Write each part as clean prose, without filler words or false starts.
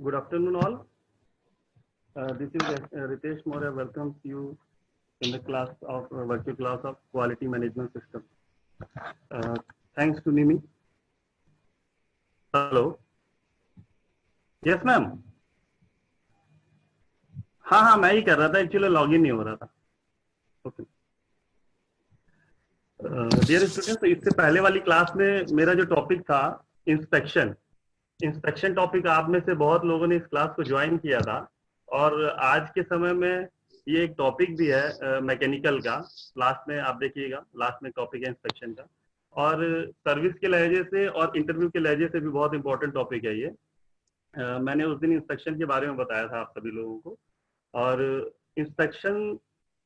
Good afternoon, all. This is Ritesh Moria. Welcomes you in the class of virtual class of Quality Management System. Thanks to Nimi. Hello. Yes, ma'am. हाँ, मैं ही कर रहा था. Actually login नहीं हो रहा था. ओके. डियर स्टूडेंट्स, तो इससे पहले वाली क्लास में मेरा जो टॉपिक था इंस्पेक्शन टॉपिक, आप में से बहुत लोगों ने इस क्लास को ज्वाइन किया था और आज के समय में ये एक टॉपिक भी है मैकेनिकल का. लास्ट में आप देखिएगा, लास्ट में टॉपिक है इंस्पेक्शन का, और सर्विस के लहजे से और इंटरव्यू के लहजे से भी बहुत इंपॉर्टेंट टॉपिक है ये. मैंने उस दिन इंस्पेक्शन के बारे में बताया था आप सभी लोगों को. और इंस्पेक्शन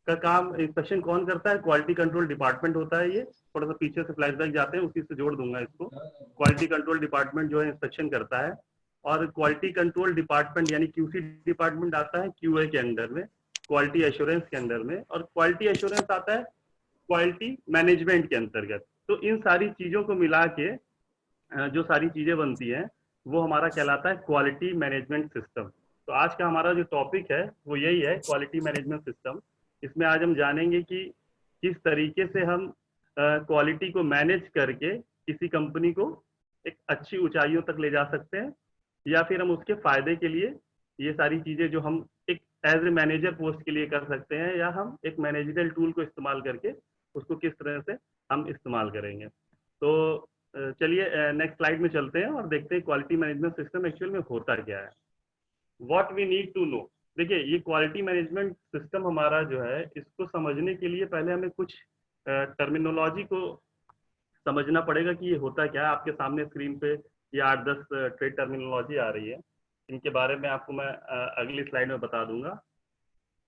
का काम, इंस्पेक्शन कौन करता है? क्वालिटी कंट्रोल डिपार्टमेंट होता है. ये थोड़ा सा पीछे से फ्लैशबैक जाते हैं, उसी से जोड़ दूंगा इसको. क्वालिटी कंट्रोल डिपार्टमेंट जो है इंस्पेक्शन करता है, और क्वालिटी कंट्रोल डिपार्टमेंट यानी क्यूसी डिपार्टमेंट आता है क्यूए के अंडर में, क्वालिटी एश्योरेंस के अंडर में, और क्वालिटी एश्योरेंस आता है क्वालिटी मैनेजमेंट के अंतर्गत. तो इन सारी चीजों को मिला के जो सारी चीजें बनती हैं वो हमारा कहलाता है क्वालिटी मैनेजमेंट सिस्टम. तो आज का हमारा जो टॉपिक है वो यही है, क्वालिटी मैनेजमेंट सिस्टम. इसमें आज हम जानेंगे कि किस तरीके से हम क्वालिटी को मैनेज करके किसी कंपनी को एक अच्छी ऊंचाइयों तक ले जा सकते हैं, या फिर हम उसके फायदे के लिए ये सारी चीजें जो हम एक एज ए मैनेजर पोस्ट के लिए कर सकते हैं, या हम एक मैनेजरल टूल को इस्तेमाल करके उसको किस तरह से हम इस्तेमाल करेंगे. तो चलिए नेक्स्ट स्लाइड में चलते हैं और देखते हैं क्वालिटी मैनेजमेंट सिस्टम एक्चुअल में होता क्या है. What we need to know. देखिए, ये क्वालिटी मैनेजमेंट सिस्टम हमारा जो है, इसको समझने के लिए पहले हमें कुछ टर्मिनोलॉजी को समझना पड़ेगा कि ये होता क्या है. आपके सामने स्क्रीन पे ये 8-10 ट्रेड टर्मिनोलॉजी आ रही है, इनके बारे में आपको मैं अगली स्लाइड में बता दूंगा.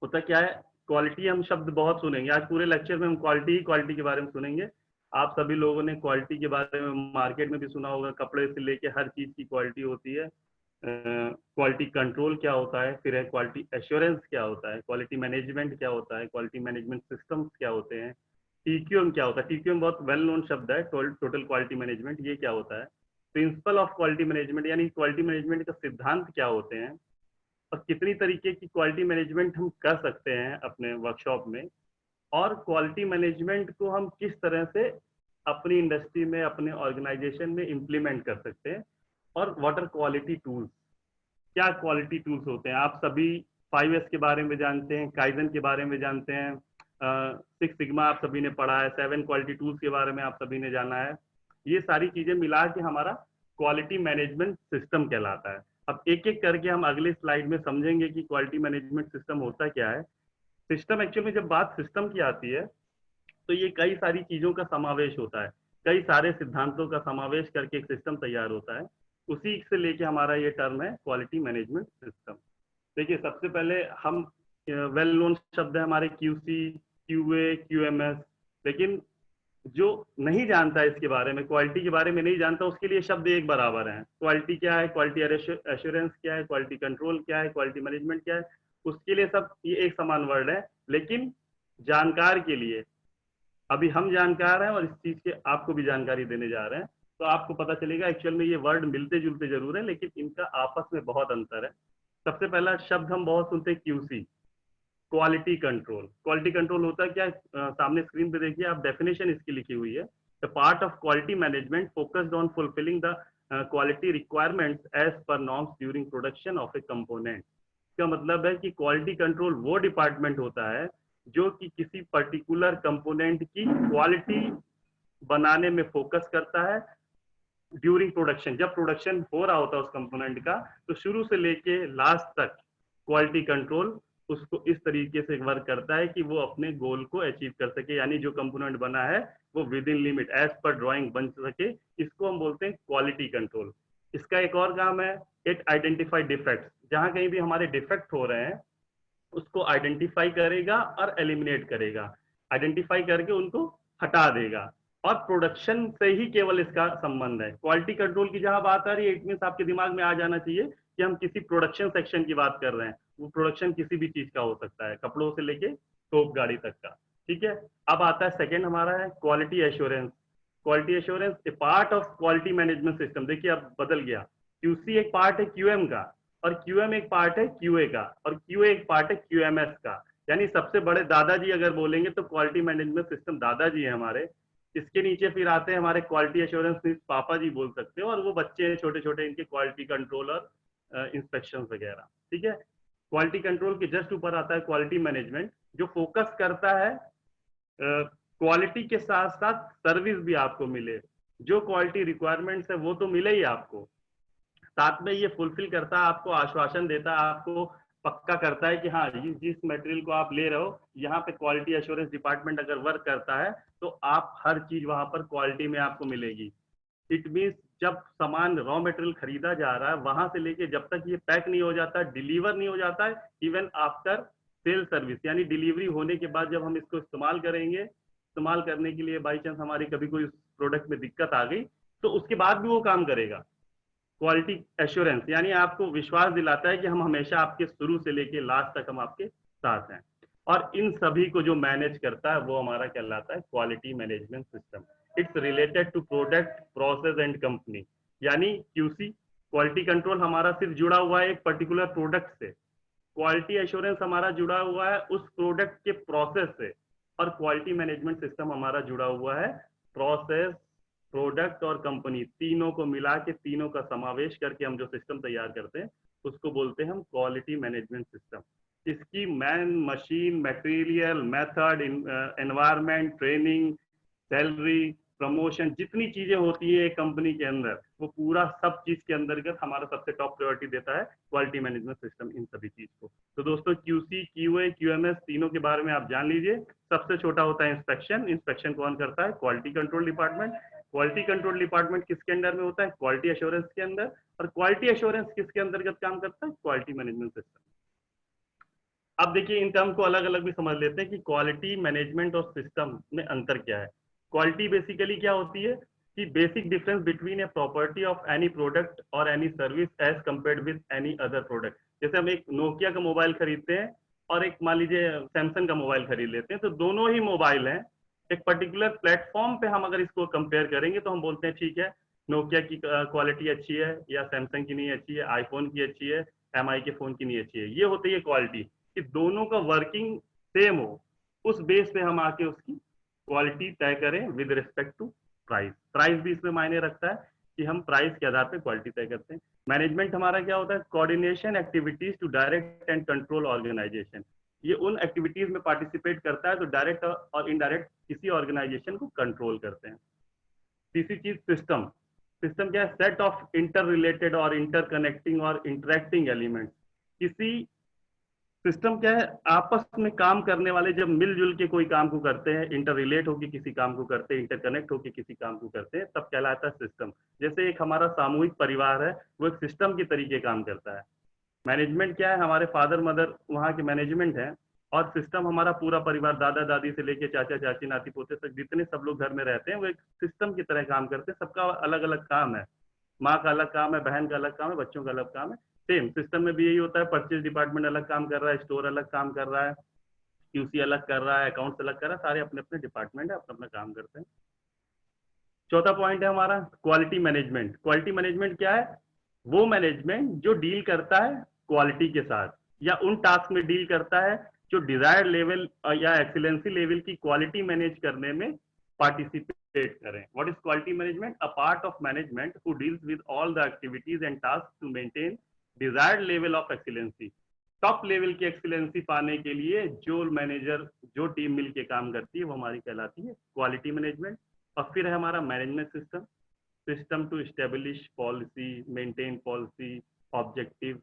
होता क्या है, क्वालिटी हम शब्द बहुत सुनेंगे आज पूरे लेक्चर में. हम क्वालिटी के बारे में सुनेंगे. आप सभी लोगों ने क्वालिटी के बारे में मार्केट में भी सुना होगा, कपड़े से लेके हर चीज की क्वालिटी होती है. क्वालिटी कंट्रोल क्या होता है, फिर है क्वालिटी एश्योरेंस क्या होता है, क्वालिटी मैनेजमेंट क्या होता है, क्वालिटी मैनेजमेंट सिस्टम्स क्या होते हैं, टीक्यूएम क्या होता है. टीक्यूएम बहुत वेल नोन शब्द है, टोटल क्वालिटी मैनेजमेंट. ये क्या होता है, प्रिंसिपल ऑफ क्वालिटी मैनेजमेंट यानी क्वालिटी मैनेजमेंट का सिद्धांत क्या होते हैं, और कितनी तरीके की क्वालिटी मैनेजमेंट हम कर सकते हैं अपने वर्कशॉप में, और क्वालिटी मैनेजमेंट को हम किस तरह से अपनी इंडस्ट्री में, अपने ऑर्गेनाइजेशन में इम्प्लीमेंट कर सकते हैं, और वाटर क्वालिटी टूल्स. क्या क्वालिटी टूल्स होते हैं? आप सभी 5S के बारे में जानते हैं, काइजन के बारे में जानते हैं, 6 सिग्मा आप सभी ने पढ़ा है, 7 क्वालिटी टूल्स के बारे में आप सभी ने जाना है. ये सारी चीजें मिला के हमारा क्वालिटी मैनेजमेंट सिस्टम कहलाता है. अब एक एक करके हम अगले स्लाइड में समझेंगे कि क्वालिटी मैनेजमेंट सिस्टम होता क्या है. सिस्टम एक्चुअल में जब बात सिस्टम की आती है तो ये कई सारी चीजों का समावेश होता है, कई सारे सिद्धांतों का समावेश करके एक सिस्टम तैयार होता है. उसी से लेके हमारा ये टर्म है क्वालिटी मैनेजमेंट सिस्टम. देखिए, सबसे पहले हम वेल नोन शब्द है हमारे क्यूसी, क्यूए, क्यूएमएस. लेकिन जो नहीं जानता है इसके बारे में, क्वालिटी के बारे में नहीं जानता, उसके लिए शब्द एक बराबर है. क्वालिटी क्या है, क्वालिटी एश्योरेंस क्या है, क्वालिटी कंट्रोल क्या है, क्वालिटी मैनेजमेंट क्या है, उसके लिए सब ये एक समान वर्ड है. लेकिन जानकार के लिए, अभी हम जानकार हैं और इस चीज के आपको भी जानकारी देने जा रहे हैं, तो आपको पता चलेगा एक्चुअल में ये वर्ड मिलते जुलते जरूर है, लेकिन इनका आपस में बहुत अंतर है. सबसे पहला शब्द हम बहुत सुनते हैं QC, quality control. Quality control होता है क्या? सामने स्क्रीन पे देखिए आप, डेफिनेशन इसकी लिखी हुई है. The part of quality management focused on fulfilling the quality requirements as per norms during production of a component. इसका मतलब है कि क्वालिटी कंट्रोल वो डिपार्टमेंट होता है जो कि किसी पर्टिकुलर कंपोनेंट की क्वालिटी बनाने में फोकस करता है ड्यूरिंग प्रोडक्शन. जब प्रोडक्शन हो रहा होता है उस कंपोनेंट का, तो शुरू से लेके लास्ट तक क्वालिटी कंट्रोल उसको इस तरीके से वर्क करता है कि वो अपने गोल को अचीव कर सके, यानी जो कंपोनेंट बना है वो विद इन लिमिट एज पर ड्राइंग बन सके. इसको हम बोलते हैं क्वालिटी कंट्रोल. इसका एक और काम है, इट आइडेंटिफाई डिफेक्ट्स. जहां कहीं भी हमारे डिफेक्ट हो रहे हैं उसको आइडेंटिफाई करेगा और एलिमिनेट करेगा. आइडेंटिफाई करके उनको हटा देगा, और प्रोडक्शन से ही केवल इसका संबंध है. क्वालिटी कंट्रोल की जहां बात आ रही है, इट मींस आपके दिमाग में आ जाना चाहिए कि हम किसी प्रोडक्शन सेक्शन की बात कर रहे हैं. वो प्रोडक्शन किसी भी चीज का हो सकता है, कपड़ों से लेके टोप गाड़ी तक का. ठीक है. अब आता है सेकंड हमारा है quality assurance. Quality assurance A part of quality management system. देखिए अब बदल गया, क्यूसी एक पार्ट है क्यूएम का, और QM एक पार्ट है QA का, और QA एक पार्ट है QMS का। यानी सबसे बड़े दादाजी अगर बोलेंगे तो क्वालिटी मैनेजमेंट सिस्टम दादाजी है हमारे। इसके नीचे फिर आते हैं हमारे क्वालिटी एश्योरेंस पापा जी बोल सकते हो, और वो बच्चे हैं छोटे छोटे, इनके क्वालिटी कंट्रोल और इंस्पेक्शन वगैरह। ठीक है, क्वालिटी कंट्रोल के जस्ट ऊपर आता है क्वालिटी मैनेजमेंट, जो फोकस करता है क्वालिटी के साथ साथ सर्विस भी आपको मिले। जो क्वालिटी रिक्वायरमेंट्स है वो तो मिले ही आपको, साथ में ये फुलफिल करता है, आपको आश्वासन देता है, आपको पक्का करता है कि हाँ जिस मटेरियल को आप ले रहे हो यहाँ पे क्वालिटी एश्योरेंस डिपार्टमेंट अगर वर्क करता है तो आप हर चीज वहां पर क्वालिटी में आपको मिलेगी। इट मीन्स जब सामान रॉ मटेरियल खरीदा जा रहा है वहां से लेके जब तक ये पैक नहीं हो जाता, डिलीवर नहीं हो जाता है, इवन आफ्टर सेल सर्विस, यानी डिलीवरी होने के बाद जब हम इसको इस्तेमाल करेंगे, इस्तेमाल करने के लिए बाई चांस हमारी कभी कोई प्रोडक्ट में दिक्कत आ गई तो उसके बाद भी वो काम करेगा। क्वालिटी एश्योरेंस यानी आपको विश्वास दिलाता है कि हम हमेशा आपके शुरू से लेके लास्ट तक हम आपके साथ हैं। और इन सभी को जो मैनेज करता है वो हमारा कहलाता है quality management system. It's related to product process and company. यानी QC क्वालिटी कंट्रोल हमारा सिर्फ जुड़ा हुआ है एक पर्टिकुलर प्रोडक्ट से, क्वालिटी एश्योरेंस हमारा जुड़ा हुआ है उस प्रोडक्ट के प्रोसेस से, और क्वालिटी मैनेजमेंट सिस्टम हमारा जुड़ा हुआ है प्रोसेस, प्रोडक्ट और कंपनी, तीनों को मिला के, तीनों का समावेश करके हम जो सिस्टम तैयार करते हैं उसको बोलते हैं हम क्वालिटी मैनेजमेंट सिस्टम। इसकी man, machine, material, method, environment, training, salary, promotion, जितनी चीजें होती है एक कंपनी के अंदर, वो पूरा सब चीज के अंतर्गत हमारा सबसे टॉप प्रायोरिटी देता है क्वालिटी मैनेजमेंट सिस्टम इन सभी चीज को। तो दोस्तों QC, QA, QMS तीनों के बारे में आप जान लीजिए। सबसे छोटा होता है इंस्पेक्शन। इंस्पेक्शन कौन करता है? Quality control department. Quality control department किसके अंडर में होता है? क्वालिटी एश्योरेंस के अंदर। और क्वालिटी एश्योरेंस किसके अंतर्गत काम करता है? Quality management system. अब देखिए इन टर्म को अलग अलग भी समझ लेते हैं कि क्वालिटी मैनेजमेंट और सिस्टम में अंतर क्या है। क्वालिटी बेसिकली क्या होती है कि basic difference between a property of any product और any service as compared with any other product. जैसे हम एक नोकिया का मोबाइल खरीदते हैं और एक मान लीजिए सैमसंग का मोबाइल खरीद लेते हैं, तो दोनों ही मोबाइल हैं, एक पर्टिकुलर प्लेटफॉर्म पे हम अगर इसको कंपेयर करेंगे तो हम बोलते हैं ठीक है नोकिया की क्वालिटी अच्छी है, या सैमसंग की नहीं अच्छी है, आईफोन की अच्छी है, MI के फोन की नहीं अच्छी है। ये होती है क्वालिटी, कि दोनों का वर्किंग सेम हो, उस बेस पे हम आके उसकी क्वालिटी तय करें with respect to price. Price भी इसमें मायने रखता है कि हम प्राइस के आधार पे क्वालिटी तय करते हैं। मैनेजमेंट हमारा क्या होता है? Coordination activities to direct and control organization. ये उन एक्टिविटीज में पार्टिसिपेट करता है तो डायरेक्ट और इनडायरेक्ट किसी ऑर्गेनाइजेशन को कंट्रोल करते हैं। तीसरी चीज सिस्टम। सिस्टम क्या है? सेट ऑफ इंटर रिलेटेड और इंटरकनेक्टिंग और इंटरेक्टिंग एलिमेंट्स। किसी सिस्टम क्या है? आपस में काम करने वाले जब मिलजुल के कोई काम को करते हैं, इंटर रिलेट होकर किसी काम को करते हैं, इंटरकनेक्ट होकर किसी काम को करते हैं, तब कहलाता है सिस्टम। जैसे एक हमारा सामूहिक परिवार है, वो एक सिस्टम के तरीके काम करता है। मैनेजमेंट क्या है? हमारे फादर मदर वहाँ के मैनेजमेंट है, और सिस्टम हमारा पूरा परिवार, दादा दादी से लेके चाचा चाची नाती पोते तक जितने सब लोग घर में रहते हैं वो एक सिस्टम की तरह काम करते हैं। सबका अलग अलग काम है, माँ का अलग काम है, बहन का अलग काम है, बच्चों का अलग काम है। सेम सिस्टम में भी यही होता है, परचेज डिपार्टमेंट अलग काम कर रहा है, स्टोर अलग काम कर रहा है, QC अलग कर रहा है, अकाउंट्स अलग कर रहा है, सारे अपने अपने डिपार्टमेंट है, अपना अपना काम करते हैं। चौथा पॉइंट है हमारा क्वालिटी मैनेजमेंट। क्वालिटी मैनेजमेंट क्या है? वो मैनेजमेंट जो डील करता है क्वालिटी के साथ, या उन टास्क में डील करता है जो डिजायर्ड लेवल या एक्सीलेंसी लेवल की क्वालिटी मैनेज करने में पार्टिसिपेट करें। What is quality management? A part of management who deals with all the activities and task to maintain desired level of excellency. Top level की excellency पाने के लिए जो मैनेजर, जो टीम मिलके काम करती है वो हमारी कहलाती है क्वालिटी मैनेजमेंट। और फिर है हमारा management system. System to establish policy, maintain policy, objective,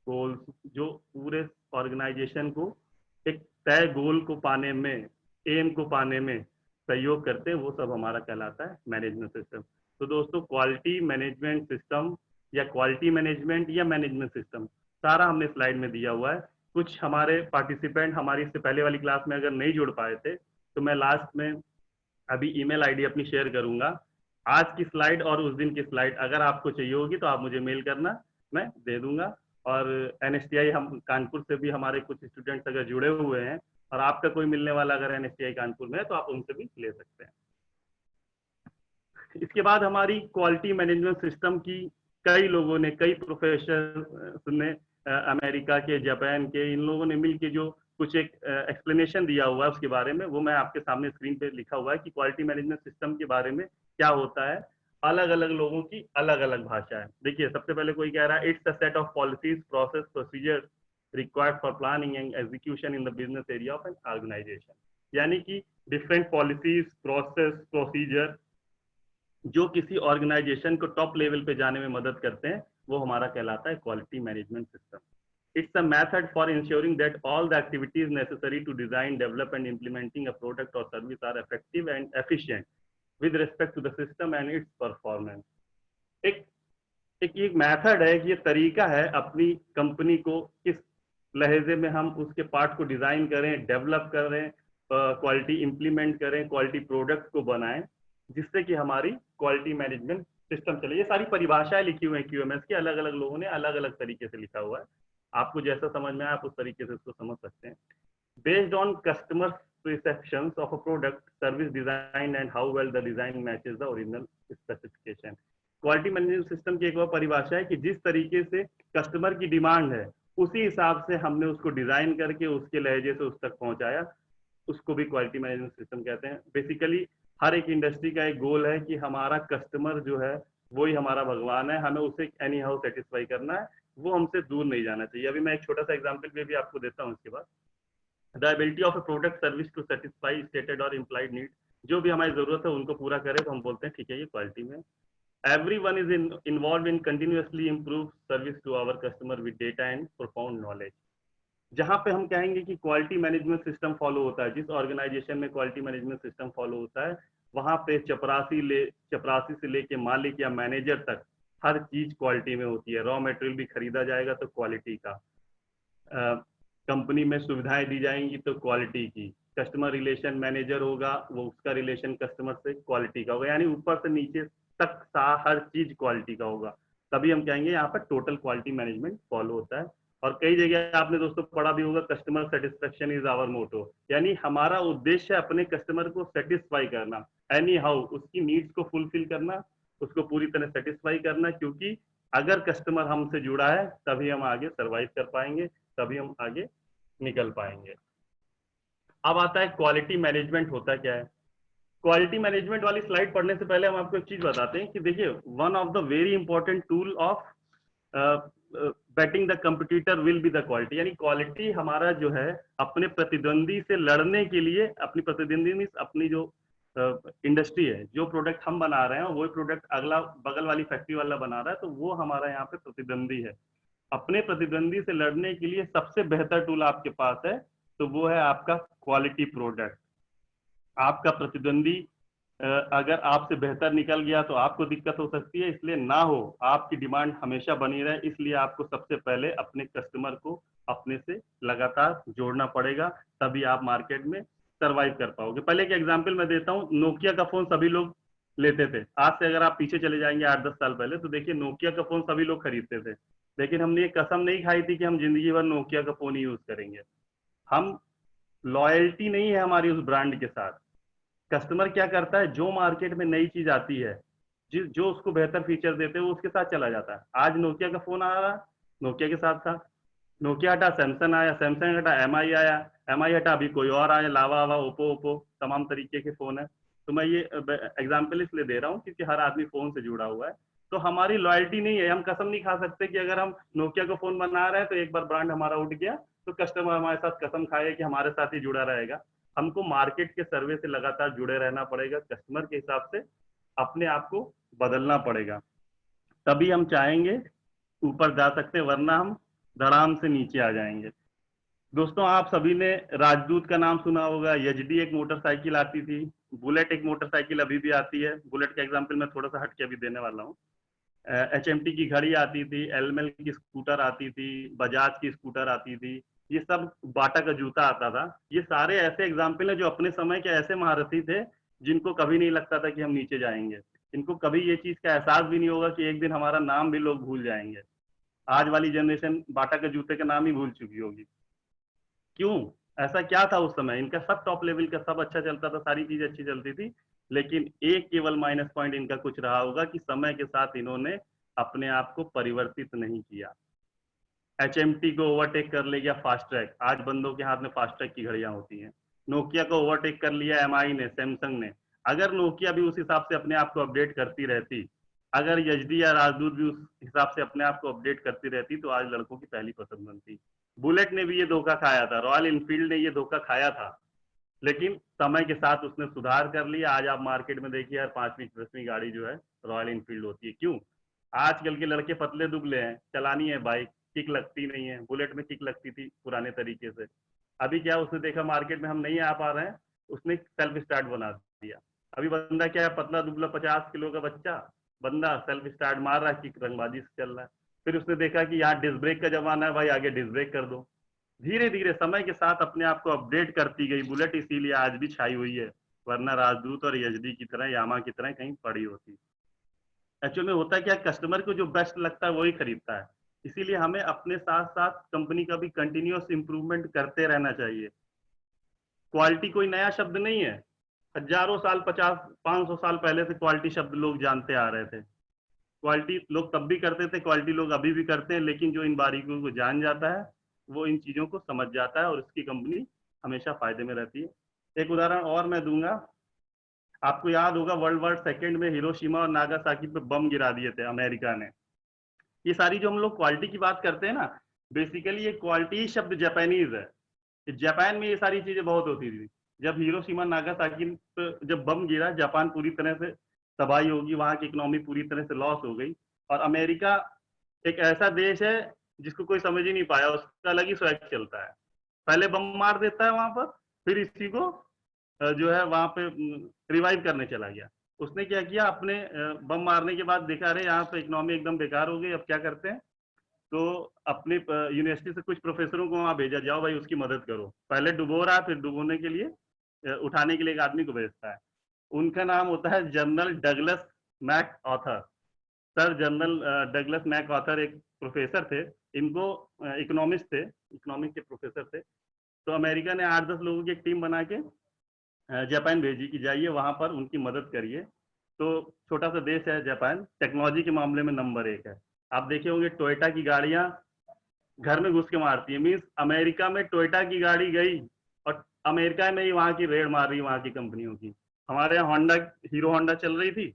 goals, जो पूरे ऑर्गेनाइजेशन को एक तय गोल को पाने में, एम को पाने में सहयोग करते हैं, वो सब हमारा कहलाता है मैनेजमेंट सिस्टम। तो दोस्तों क्वालिटी मैनेजमेंट सिस्टम या क्वालिटी मैनेजमेंट या मैनेजमेंट सिस्टम सारा हमने स्लाइड में दिया हुआ है। कुछ हमारे पार्टिसिपेंट हमारी इससे पहले वाली क्लास में अगर नहीं जुड़ पाए थे तो मैं लास्ट में अभी ईमेल आईडी अपनी शेयर करूंगा। आज की स्लाइड और उस दिन की स्लाइड अगर आपको चाहिए होगी तो आप मुझे मेल करना, मैं दे दूंगा। और NSTI हम कानपुर से भी हमारे कुछ स्टूडेंट्स अगर जुड़े हुए हैं और आपका कोई मिलने वाला अगर NSTI कानपुर में है तो आप उनसे भी ले सकते हैं। इसके बाद हमारी क्वालिटी मैनेजमेंट सिस्टम की कई लोगों ने, कई प्रोफेसर ने, अमेरिका के, जापान के, इन लोगों ने मिलकर जो कुछ एक एक्सप्लेनेशन दिया हुआ है उसके बारे में, वो मैं आपके सामने स्क्रीन पे लिखा हुआ है कि क्वालिटी मैनेजमेंट सिस्टम के बारे में क्या होता है। अलग अलग लोगों की अलग अलग भाषा है। देखिए, सबसे पहले कोई कह रहा है it's a set of policies, process, procedure required for planning and execution in the business area of an organization. यानी कि डिफरेंट पॉलिसीज, प्रोसेस, प्रोसीजर जो किसी ऑर्गेनाइजेशन को टॉप लेवल पे जाने में मदद करते हैं, वो हमारा कहलाता है quality management system. It's a method for ensuring that all the activities necessary to design, develop and implementing a product or service are effective and efficient with respect to the system and its performance. एक एक method है, ये तरीका है अपनी company को किस लहजे में हम उसके पार्ट को डिजाइन करें, डेवलप करें, क्वालिटी इंप्लीमेंट करें, क्वालिटी प्रोडक्ट को बनाएं, जिससे कि हमारी क्वालिटी मैनेजमेंट सिस्टम चले। ये सारी परिभाषाएं लिखी हुई हैं क्यूएमएस की, अलग अलग लोगों ने अलग अलग तरीके से लिखा हुआ है। आपको जैसा समझ में आए आप उस तरीके से इसको समझ सकते हैं। Based on customer perceptions of a product, service design and how well the design matches the original specification. Quality management system की एक और परिभाषा है कि जिस तरीके से कस्टमर की डिमांड है उसी हिसाब से हमने उसको डिजाइन करके उसके लहजे से उस तक पहुंचाया, उसको भी क्वालिटी मैनेजमेंट सिस्टम कहते हैं। बेसिकली हर एक इंडस्ट्री का एक गोल है कि हमारा कस्टमर जो है वही हमारा भगवान है, हमें उसे एनी हाउ सेटिस्फाई करना है, वो हमसे दूर नहीं जाना चाहिए। अभी मैं एक छोटा सा एग्जांपल भी आपको देता हूँ इसके बाद। The ability of a product service to satisfy stated और इम्प्लाइड नीड, जो भी हमारी जरूरत है उनको पूरा करे तो हम बोलते हैं ठीक है ये क्वालिटी में। Everyone is involved in continuously improve service to our customer with data and profound knowledge. जहां पे हम कहेंगे कि क्वालिटी मैनेजमेंट सिस्टम फॉलो होता है, जिस ऑर्गेनाइजेशन में क्वालिटी मैनेजमेंट सिस्टम फॉलो होता है, वहां पे चपरासी से लेके मालिक या मैनेजर तक हर चीज क्वालिटी में होती है। रॉ मटेरियल भी खरीदा जाएगा तो क्वालिटी का, कंपनी में सुविधाएं दी जाएंगी तो क्वालिटी की, कस्टमर रिलेशन मैनेजर होगा वो उसका रिलेशन कस्टमर से क्वालिटी का होगा, यानी ऊपर से नीचे तक हर चीज क्वालिटी का होगा। तभी हम कहेंगे यहाँ पर टोटल क्वालिटी मैनेजमेंट फॉलो होता है। और कई जगह आपने दोस्तों पढ़ा भी होगा, customer satisfaction is our motto, यानी हमारा उद्देश्य है अपने कस्टमर को सेटिस्फाई करना, एनी हाउ उसकी नीड्स को फुलफिल करना, उसको पूरी तरह सेटिस्फाई करना, क्योंकि अगर कस्टमर हमसे जुड़ा है तभी हम आगे सर्वाइव कर पाएंगे, तभी हम आगे निकल पाएंगे। अब आता है क्वालिटी मैनेजमेंट होता क्या है। क्वालिटी मैनेजमेंट वाली स्लाइड पढ़ने से पहले हम आपको एक चीज बताते हैं कि देखिए, one of the very important tool of batting the competitor will be the quality, यानी क्वालिटी हमारा जो है अपने प्रतिद्वंदी से लड़ने के लिए, अपनी प्रतिद्वंदी मीन्स अपनी जो इंडस्ट्री है, जो प्रोडक्ट हम बना रहे हैं वही प्रोडक्ट अगला बगल वाली फैक्ट्री वाला बना रहा है, तो वो हमारा यहाँ पे प्रतिद्वंदी है। अपने प्रतिद्वंदी से लड़ने के लिए सबसे बेहतर टूल आपके पास है, तो वो है आपका क्वालिटी प्रोडक्ट। आपका प्रतिद्वंदी अगर आपसे बेहतर निकल गया तो आपको दिक्कत हो सकती है, इसलिए ना हो, आपकी डिमांड हमेशा बनी रहे, इसलिए आपको सबसे पहले अपने कस्टमर को अपने से लगातार जोड़ना पड़ेगा, तभी आप मार्केट में सरवाइव कर पाओगे। पहले के एग्जाम्पल मैं देता हूँ, नोकिया का फोन सभी लोग लेते थे। आज से अगर आप पीछे चले जाएंगे 8-10 साल पहले, तो देखिए नोकिया का फोन सभी लोग खरीदते थे, लेकिन हमने ये कसम नहीं खाई थी कि हम जिंदगी भर नोकिया का फोन ही यूज करेंगे। हम लॉयल्टी नहीं है हमारी उस ब्रांड के साथ। कस्टमर क्या करता है, जो मार्केट में नई चीज आती है, जो उसको बेहतर फीचर देते हैं वो उसके साथ चला जाता है। आज नोकिया का फोन आ रहा, नोकिया के साथ था, नोकिया हटा सैमसंग आया, सैमसंग हटा एमआई आया, एमआई हटा अभी कोई और आया, लावा आवा, ओप्पो, तमाम तरीके के फोन है। तो मैं ये एग्जाम्पल इसलिए दे रहा हूँ क्योंकि हर आदमी फोन से जुड़ा हुआ है, तो हमारी लॉयल्टी नहीं है। हम कसम नहीं खा सकते कि अगर हम नोकिया का फोन बना रहे हैं तो एक बार ब्रांड हमारा उठ गया तो कस्टमर हमारे साथ कसम खाए कि हमारे साथ ही जुड़ा रहेगा। हमको मार्केट के सर्वे से लगातार जुड़े रहना पड़ेगा, कस्टमर के हिसाब से अपने आप को बदलना पड़ेगा, तभी हम चाहेंगे ऊपर जा सकते हैं, वरना हम धड़ाम से नीचे आ जाएंगे। दोस्तों, आप सभी ने राजदूत का नाम सुना होगा, एचडी एक मोटरसाइकिल आती थी, बुलेट एक मोटरसाइकिल अभी भी आती है। बुलेट का एग्जाम्पल मैं थोड़ा सा हट के अभी देने वाला हूँ। HMT की घड़ी आती थी, एलमेल की स्कूटर आती थी, बजाज की स्कूटर आती थी, ये सब, बाटा का जूता आता था। ये सारे ऐसे एग्जाम्पल हैं जो अपने समय के ऐसे महारथी थे जिनको कभी नहीं लगता था कि हम नीचे जाएंगे। इनको कभी ये चीज का एहसास भी नहीं होगा कि एक दिन हमारा नाम भी लोग भूल जाएंगे। आज वाली जनरेशन बाटा के जूते का नाम ही भूल चुकी होगी। क्यों? ऐसा क्या था उस समय? इनका सब टॉप लेवल का, सब अच्छा चलता था, सारी चीज अच्छी चलती थी, लेकिन एक केवल माइनस पॉइंट इनका कुछ रहा होगा कि समय के साथ इन्होंने अपने आप को परिवर्तित नहीं किया। HMT को ओवरटेक कर ले गया फास्ट ट्रैक, आज बंदों के हाथ में फास्ट ट्रैक की घड़ियां होती हैं। नोकिया को ओवरटेक कर लिया MI ने, सैमसंग ने। अगर नोकिया भी उस हिसाब से अपने आप को अपडेट करती रहती, अगर यजदी या राजदूत भी उस हिसाब से अपने आप को अपडेट करती रहती, तो आज लड़कों की पहली पसंद बनती। बुलेट ने भी ये धोखा खाया था, रॉयल इनफील्ड ने ये धोखा खाया था, लेकिन समय के साथ उसने सुधार कर लिया। आज आप मार्केट में देखिए यार, 5वीं 10वीं गाड़ी जो है रॉयल इनफील्ड होती है। क्यों? आजकल के लड़के पतले दुबले हैं, चलानी है बाइक, किक लगती नहीं है। बुलेट में किक लगती थी पुराने तरीके से। अभी क्या, उसने देखा मार्केट में हम नहीं आ पा रहे हैं, उसने सेल्फ स्टार्ट बना दिया। अभी बंदा क्या है, पतला दुबला 50 किलो का बच्चा, बंदा सेल्फ स्टार्ट मार रहा है, किक रंगबाजी से चल रहा है। फिर उसने देखा कि यहाँ डिस्क ब्रेक का जमाना है भाई, आगे डिस्क ब्रेक कर दो। धीरे धीरे समय के साथ अपने आप को अपडेट करती गई बुलेट, इसीलिए आज भी छाई हुई है, वरना राजदूत और यजदी की तरह, यामा की तरह कहीं पड़ी होती। एक्चुअल में होता क्या, कस्टमर को जो बेस्ट लगता है वही खरीदता है। इसीलिए हमें अपने साथ साथ कंपनी का भी कंटिन्यूअस इंप्रूवमेंट करते रहना चाहिए। क्वालिटी कोई नया शब्द नहीं है, हजारों साल, 50-500 साल पहले से क्वालिटी शब्द लोग जानते आ रहे थे। क्वालिटी लोग तब भी करते थे, क्वालिटी लोग अभी भी करते हैं, लेकिन जो इन बारीकियों को जान जाता है वो इन चीजों को समझ जाता है, और इसकी कंपनी हमेशा फायदे में रहती है। एक उदाहरण और मैं दूंगा, आपको याद होगा वर्ल्ड वॉर 2 में हिरोशिमा और नागासाकी पे बम गिरा दिए थे अमेरिका ने। ये सारी जो हम लोग क्वालिटी की बात करते हैं ना, बेसिकली ये क्वालिटी शब्द जापानीज है। जापान में ये सारी चीजें बहुत होती थी। जब हिरोशिमा नागासाकी पे जब बम गिरा, जापान पूरी तरह से तबाही होगी, वहां की इकोनॉमी पूरी तरह से लॉस हो गई। और अमेरिका एक ऐसा देश है जिसको कोई समझ ही नहीं पाया, उसका अलग ही स्वैग चलता है। पहले बम मार देता है वहां पर, फिर इसी को जो है वहां पे रिवाइव करने चला गया। उसने क्या किया, अपने बम मारने के बाद देखा अरे यहाँ पे इकोनॉमी एकदम बेकार हो गई, अब क्या करते हैं, तो अपने यूनिवर्सिटी से कुछ प्रोफेसरों को वहां भेजा, जाओ भाई उसकी मदद करो। पहले डुबो रहा है, फिर डुबोने के लिए उठाने के लिए एक आदमी को भेजता है। उनका नाम होता है general Douglas MacArthur. Sir general Douglas MacArthur एक प्रोफेसर थे, इनको इकोनॉमिस्ट थे, इकोनॉमिक्स के प्रोफेसर थे। तो अमेरिका ने 8-10 लोगों की एक टीम बना के जापान भेजी कि जाइए वहां पर उनकी मदद करिए। तो छोटा सा देश है जापान, टेक्नोलॉजी के मामले में नंबर 1 है। आप देखे होंगे टोयोटा की गाड़ियां घर में घुस के मारती है, मीन्स अमेरिका में टोयोटा की गाड़ी गई और अमेरिका में ही वहां की रेड मार रही, वहां की कंपनियों की। हमारे यहाँ होंडा, हीरो होंडा चल रही थी,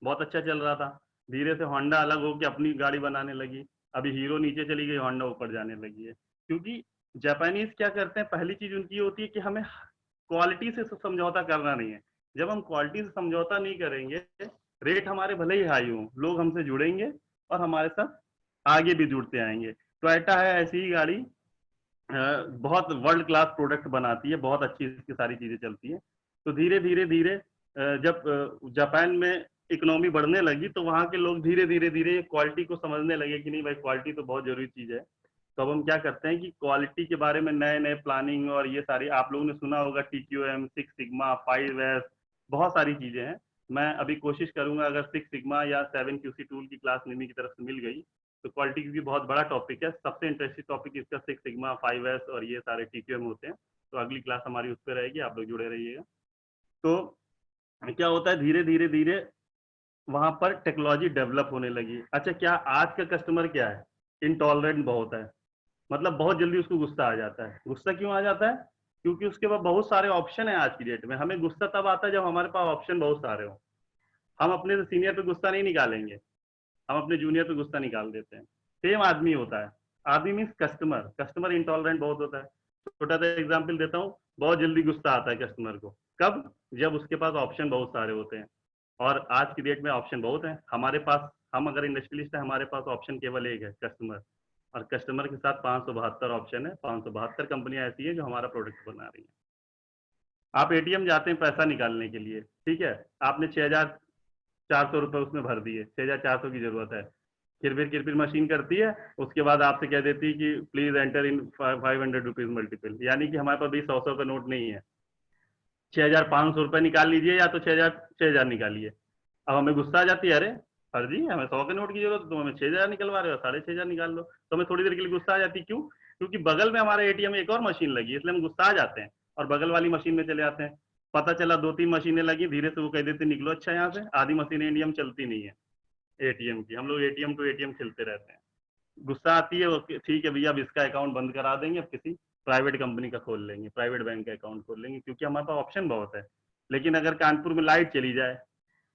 बहुत अच्छा चल रहा था। धीरे से होंडा अलग होकर अपनी गाड़ी बनाने लगी, अभी हीरो नीचे चली गई, होंडा ऊपर जाने लगी है। क्योंकि जापानीज क्या करते हैं, पहली चीज उनकी होती है कि हमें क्वालिटी से समझौता करना नहीं है। जब हम क्वालिटी से समझौता नहीं करेंगे, रेट हमारे भले ही हाई हो, लोग हमसे जुड़ेंगे और हमारे साथ आगे भी जुड़ते आएंगे। टोयोटा है ऐसी ही गाड़ी, बहुत वर्ल्ड क्लास प्रोडक्ट बनाती है, बहुत अच्छी इसकी सारी चीजें चलती है। तो धीरे धीरे धीरे जब जापान में इकोनॉमी बढ़ने लगी, तो वहां के लोग धीरे धीरे धीरे क्वालिटी को समझने लगे कि नहीं भाई, क्वालिटी तो बहुत जरूरी चीज है। तो अब हम क्या करते हैं कि क्वालिटी के बारे में नए नए प्लानिंग, और ये सारी आप लोगों ने सुना होगा TQM, 6 सिग्मा, 5S, बहुत सारी चीजें हैं। मैं अभी कोशिश करूंगा, अगर 6 सिग्मा या 7QC टूल की क्लास निमी की तरफ से मिल गई, तो क्वालिटी की बहुत बड़ा टॉपिक है, सबसे इंटरेस्टिंग टॉपिक इसका 6 सिग्मा, 5S और ये सारे TQM होते हैं। तो अगली क्लास हमारी उस पर रहेगी, आप लोग जुड़े रहिएगा। तो क्या होता है, धीरे धीरे धीरे वहां पर टेक्नोलॉजी डेवलप होने लगी। अच्छा, क्या आज का कस्टमर क्या है, इंटॉलरेंट बहुत है, मतलब बहुत जल्दी उसको गुस्सा आ जाता है। गुस्सा क्यों आ जाता है? क्योंकि उसके पास बहुत सारे ऑप्शन है। आज की डेट में हमें गुस्सा तब आता है जब हमारे पास ऑप्शन बहुत सारे हो। हम अपने से सीनियर पे गुस्सा नहीं निकालेंगे, हम अपने जूनियर पे गुस्सा निकाल देते हैं। सेम आदमी होता है, आदमी मीन्स कस्टमर, कस्टमर इंटॉलरेंट बहुत होता है। छोटा सा एग्जाम्पल देता हूँ, बहुत जल्दी गुस्सा आता है कस्टमर को, कब? जब उसके पास ऑप्शन बहुत सारे होते हैं। और आज की डेट में ऑप्शन बहुत है हमारे पास, हम अगर इंडस्ट्रियलिस्ट है, हमारे पास ऑप्शन केवल एक है, कस्टमर। और कस्टमर के साथ 572 ऑप्शन है, 572 कंपनियां ऐसी है जो हमारा प्रोडक्ट बना रही है। आप ATM जाते हैं पैसा निकालने के लिए, ठीक है, आपने 6,400 रुपए उसमें भर दिए, 6,400 की जरूरत है। फिर मशीन करती है, उसके बाद आपसे कह देती है कि please enter in 500 rupees multiple, यानी कि हमारे पास भी 100 का नोट नहीं है, 6,500 रुपए निकाल लीजिए या तो 6,000 निकालिए। अब हमें गुस्सा आ जाती है, अरे सर जी हमें 100 के नोट की जरूरत, तो हमें 6,000 निकलवा रहे हो, 6,500 निकाल लो। तो हमें थोड़ी देर के लिए गुस्सा आ जाती है, क्यों? क्योंकि बगल में हमारे ATM में एक और मशीन लगी है, इसलिए हम गुस्सा आ जाते हैं और बगल वाली मशीन में चले आते हैं। पता चला 2-3 मशीनें लगी, धीरे से वो कह देते निकलो अच्छा यहाँ से, आधी मशीनें इंडिया में चलती नहीं है। एटीएम की। हम लोग एटीएम टू एटीएम खेलते रहते हैं। गुस्सा आती है, ओके ठीक है भैया अब इसका अकाउंट बंद करा देंगे, अब किसी प्राइवेट कंपनी का खोल लेंगे, प्राइवेट बैंक का अकाउंट खोल लेंगे, क्योंकि हमारे पास ऑप्शन बहुत है। लेकिन अगर कानपुर में लाइट चली जाए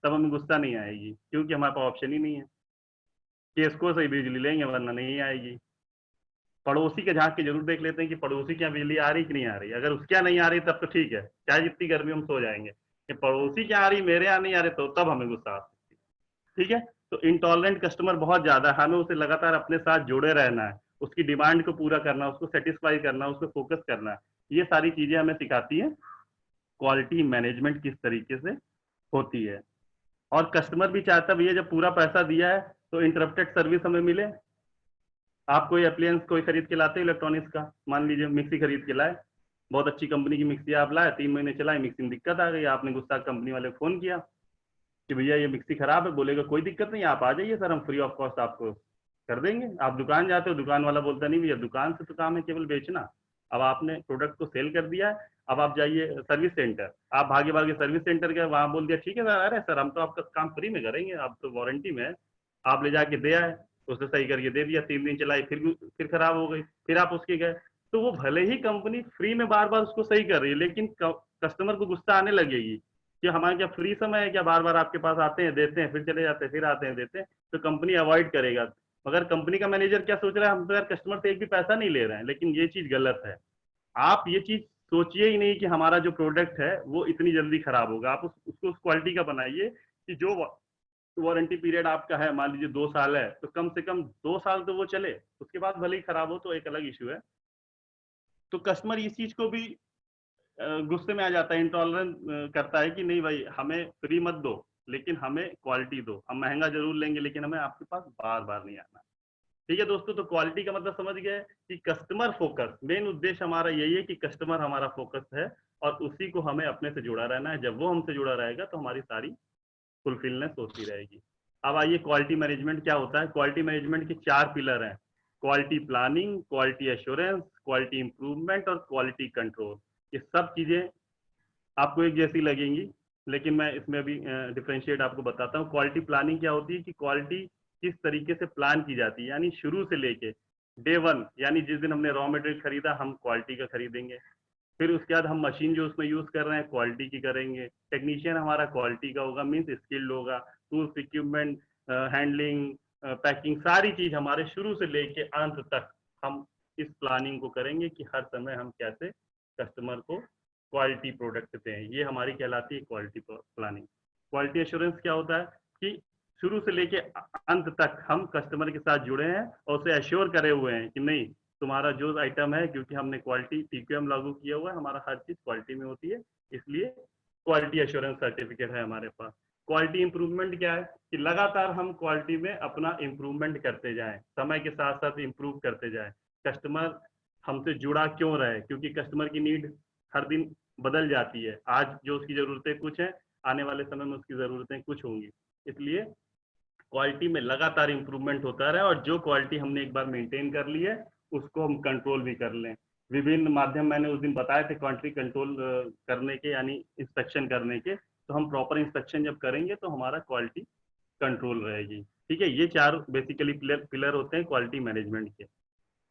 तब हमें गुस्सा नहीं आएगी, क्योंकि हमारे पास ऑप्शन ही नहीं है। केसको से ही बिजली लेंगे वरना नहीं आएगी। पड़ोसी के झांक के जरूर देख लेते हैं कि पड़ोसी के यहाँ बिजली आ रही कि नहीं आ रही। अगर उसके यहाँ नहीं आ रही तब तो ठीक है, चाहे जितनी गर्मी हम सो जाएंगे। कि पड़ोसी के यहाँ आ रही, मेरे यहाँ नहीं आ रही, तो तब हमें गुस्सा आ सकती है। ठीक है, तो इंटॉलरेंट कस्टमर बहुत ज्यादा है, हमें उसे लगातार अपने साथ जुड़े रहना है, उसकी डिमांड को पूरा करना, उसको सेटिस्फाई करना, उस पर फोकस करना है। ये सारी चीजें हमें सिखाती है क्वालिटी मैनेजमेंट किस तरीके से होती है। और कस्टमर भी चाहता है भैया जब पूरा पैसा दिया है तो इंटरप्टेड सर्विस हमें मिले। आप कोई अप्लायंस कोई खरीद के लाते हैं इलेक्ट्रॉनिक्स का, मान लीजिए मिक्सी खरीद के लाए, बहुत अच्छी कंपनी की मिक्सी आप लाए, 3 महीने चलाई, मिक्सी में दिक्कत आ गई, आपने गुस्सा कंपनी वाले को फोन किया कि भैया ये मिक्सी खराब है। बोलेगा कोई दिक्कत नहीं, आप आ जाइए सर, हम फ्री ऑफ कॉस्ट आपको कर देंगे। आप दुकान जाते हो, दुकान वाला बोलता नहीं भैया दुकान से तो काम है केवल बेचना, अब आपने प्रोडक्ट को सेल कर दिया है, अब आप जाइए सर्विस सेंटर। आप भागे भागे सर्विस सेंटर गए, वहां बोल दिया ठीक है सर, अरे सर हम तो आपका काम फ्री में करेंगे, आप तो वारंटी में है। आप ले जाके दे आए, उसने सही करके दे दिया, 3 दिन चलाई, फिर खराब हो गई, फिर आप उसके गए। तो वो भले ही कंपनी फ्री में बार बार उसको सही कर रही है, लेकिन कस्टमर को गुस्सा आने लगेगी कि हमारे क्या फ्री समय है क्या, बार बार आपके पास आते हैं देते हैं फिर चले जाते हैं, फिर आते हैं देते हैं। तो कंपनी अवॉइड करेगा। मगर कंपनी का मैनेजर क्या सोच रहा है, हम तो यार कस्टमर से एक भी पैसा नहीं ले रहे हैं। लेकिन ये चीज गलत है। आप ये चीज सोचिए ही नहीं कि हमारा जो प्रोडक्ट है वो इतनी जल्दी खराब होगा। आप उसको उस क्वालिटी का बनाइए कि जो वारंटी पीरियड आपका है, मान लीजिए 2 साल है, तो कम से कम 2 साल तो वो चले, उसके बाद भले ही खराब हो तो एक अलग इशू है। तो कस्टमर इस चीज को भी गुस्से में आ जाता है, इंटॉलरेंस करता है कि नहीं भाई हमें फ्री मत दो, लेकिन हमें क्वालिटी दो, हम महंगा जरूर लेंगे लेकिन हमें आपके पास बार बार नहीं आना। ठीक है दोस्तों, तो क्वालिटी का मतलब समझ गए कि कस्टमर फोकस, मेन उद्देश्य हमारा यही है कि कस्टमर हमारा फोकस है और उसी को हमें अपने से जुड़ा रहना है। जब वो हमसे जुड़ा रहेगा तो हमारी सारी फुलफिलनेस होती रहेगी। अब आइए क्वालिटी मैनेजमेंट क्या होता है। क्वालिटी मैनेजमेंट के 4 पिलर हैं, quality planning, quality assurance, quality improvement और क्वालिटी कंट्रोल। ये सब चीजें आपको एक जैसी लगेंगी, लेकिन मैं इसमें अभी डिफरेंशिएट आपको बताता हूँ। क्वालिटी प्लानिंग क्या होती है कि क्वालिटी किस तरीके से प्लान की जाती है, यानी शुरू से लेके डे 1, यानी जिस दिन हमने रॉ मटेरियल खरीदा हम क्वालिटी का खरीदेंगे। फिर उसके बाद हम मशीन जो उसमें यूज कर रहे हैं क्वालिटी की करेंगे, टेक्नीशियन हमारा क्वालिटी का होगा, मीन्स स्किल्ड होगा, टूल्स इक्विपमेंट हैंडलिंग पैकिंग सारी चीज हमारे शुरू से लेके अंत तक हम इस प्लानिंग को करेंगे कि हर समय हम कैसे कस्टमर को क्वालिटी प्रोडक्ट दें। ये हमारी कहलाती है क्वालिटी प्लानिंग। क्वालिटी एश्योरेंस क्या होता है कि शुरू से लेके अंत तक हम कस्टमर के साथ जुड़े हैं और उसे एश्योर करे हुए हैं कि नहीं तुम्हारा जो आइटम है, क्योंकि हमने क्वालिटी टीक्यूएम लागू किया हुआ है, हमारा हर चीज क्वालिटी में होती है, इसलिए क्वालिटी एश्योरेंस सर्टिफिकेट है हमारे पास। क्वालिटी इंप्रूवमेंट क्या है कि लगातार हम क्वालिटी में अपना इंप्रूवमेंट करते जाएं, समय के साथ साथ इंप्रूव करते जाएं। कस्टमर हमसे जुड़ा क्यों रहे, क्योंकि कस्टमर की नीड हर दिन बदल जाती है। आज जो उसकी जरूरतें कुछ हैं, आने वाले समय में उसकी जरूरतें कुछ होंगी, इसलिए क्वालिटी में लगातार इंप्रूवमेंट होता रहे और जो क्वालिटी हमने एक बार मेंटेन कर ली है उसको हम कंट्रोल भी कर लें। विभिन्न माध्यम मैंने उस दिन बताए थे क्वालिटी कंट्रोल करने के, यानी इंस्पेक्शन करने के। तो हम प्रॉपर इंस्पेक्शन जब करेंगे तो हमारा क्वालिटी कंट्रोल रहेगी। ठीक है, ये 4 बेसिकली पिलर होते हैं क्वालिटी मैनेजमेंट के।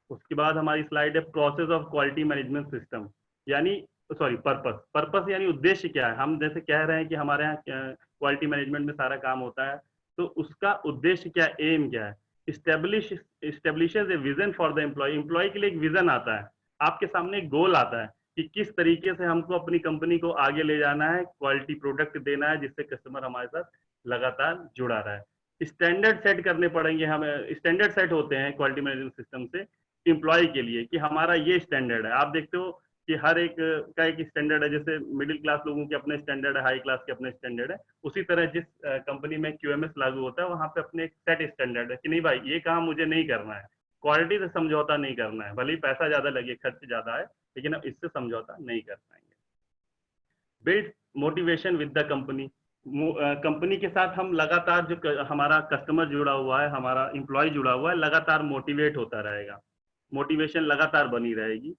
उसके बाद हमारी स्लाइड है process of quality management system, यानी सॉरी पर्पस। पर्पस यानी उद्देश्य क्या है। हम जैसे कह रहे हैं कि हमारे यहाँ क्वालिटी मैनेजमेंट में सारा काम होता है, तो उसका उद्देश्य क्या, एम क्या है। Establishes a vision for the employ. Employ के लिए एक विजन आता है, आपके सामने एक गोल आता है कि किस तरीके से हमको अपनी कंपनी को आगे ले जाना है, क्वालिटी प्रोडक्ट देना है जिससे कस्टमर हमारे साथ लगातार जुड़ा रहा है। स्टैंडर्ड सेट करने पड़ेंगे हमें, स्टैंडर्ड सेट होते हैं क्वालिटी मैनेजमेंट सिस्टम से एम्प्लॉय के लिए कि हमारा ये स्टैंडर्ड है। आप देखते हो कि हर एक का एक स्टैंडर्ड है, जैसे मिडिल क्लास लोगों के अपने स्टैंडर्ड है, हाई क्लास के अपने स्टैंडर्ड है। उसी तरह जिस कंपनी में क्यूएमएस लागू होता है वहां पे अपने एक सेट स्टैंडर्ड है कि नहीं भाई ये काम मुझे नहीं करना है, क्वालिटी से समझौता नहीं करना है, भले ही पैसा ज्यादा लगे, खर्च ज्यादा है, लेकिन हम इससे समझौता नहीं कर पाएंगे। Build motivation with the company. Company के साथ हम लगातार जो हमारा कस्टमर जुड़ा हुआ है, हमारा एम्प्लॉय जुड़ा हुआ है, लगातार मोटिवेट होता रहेगा, मोटिवेशन लगातार बनी रहेगी।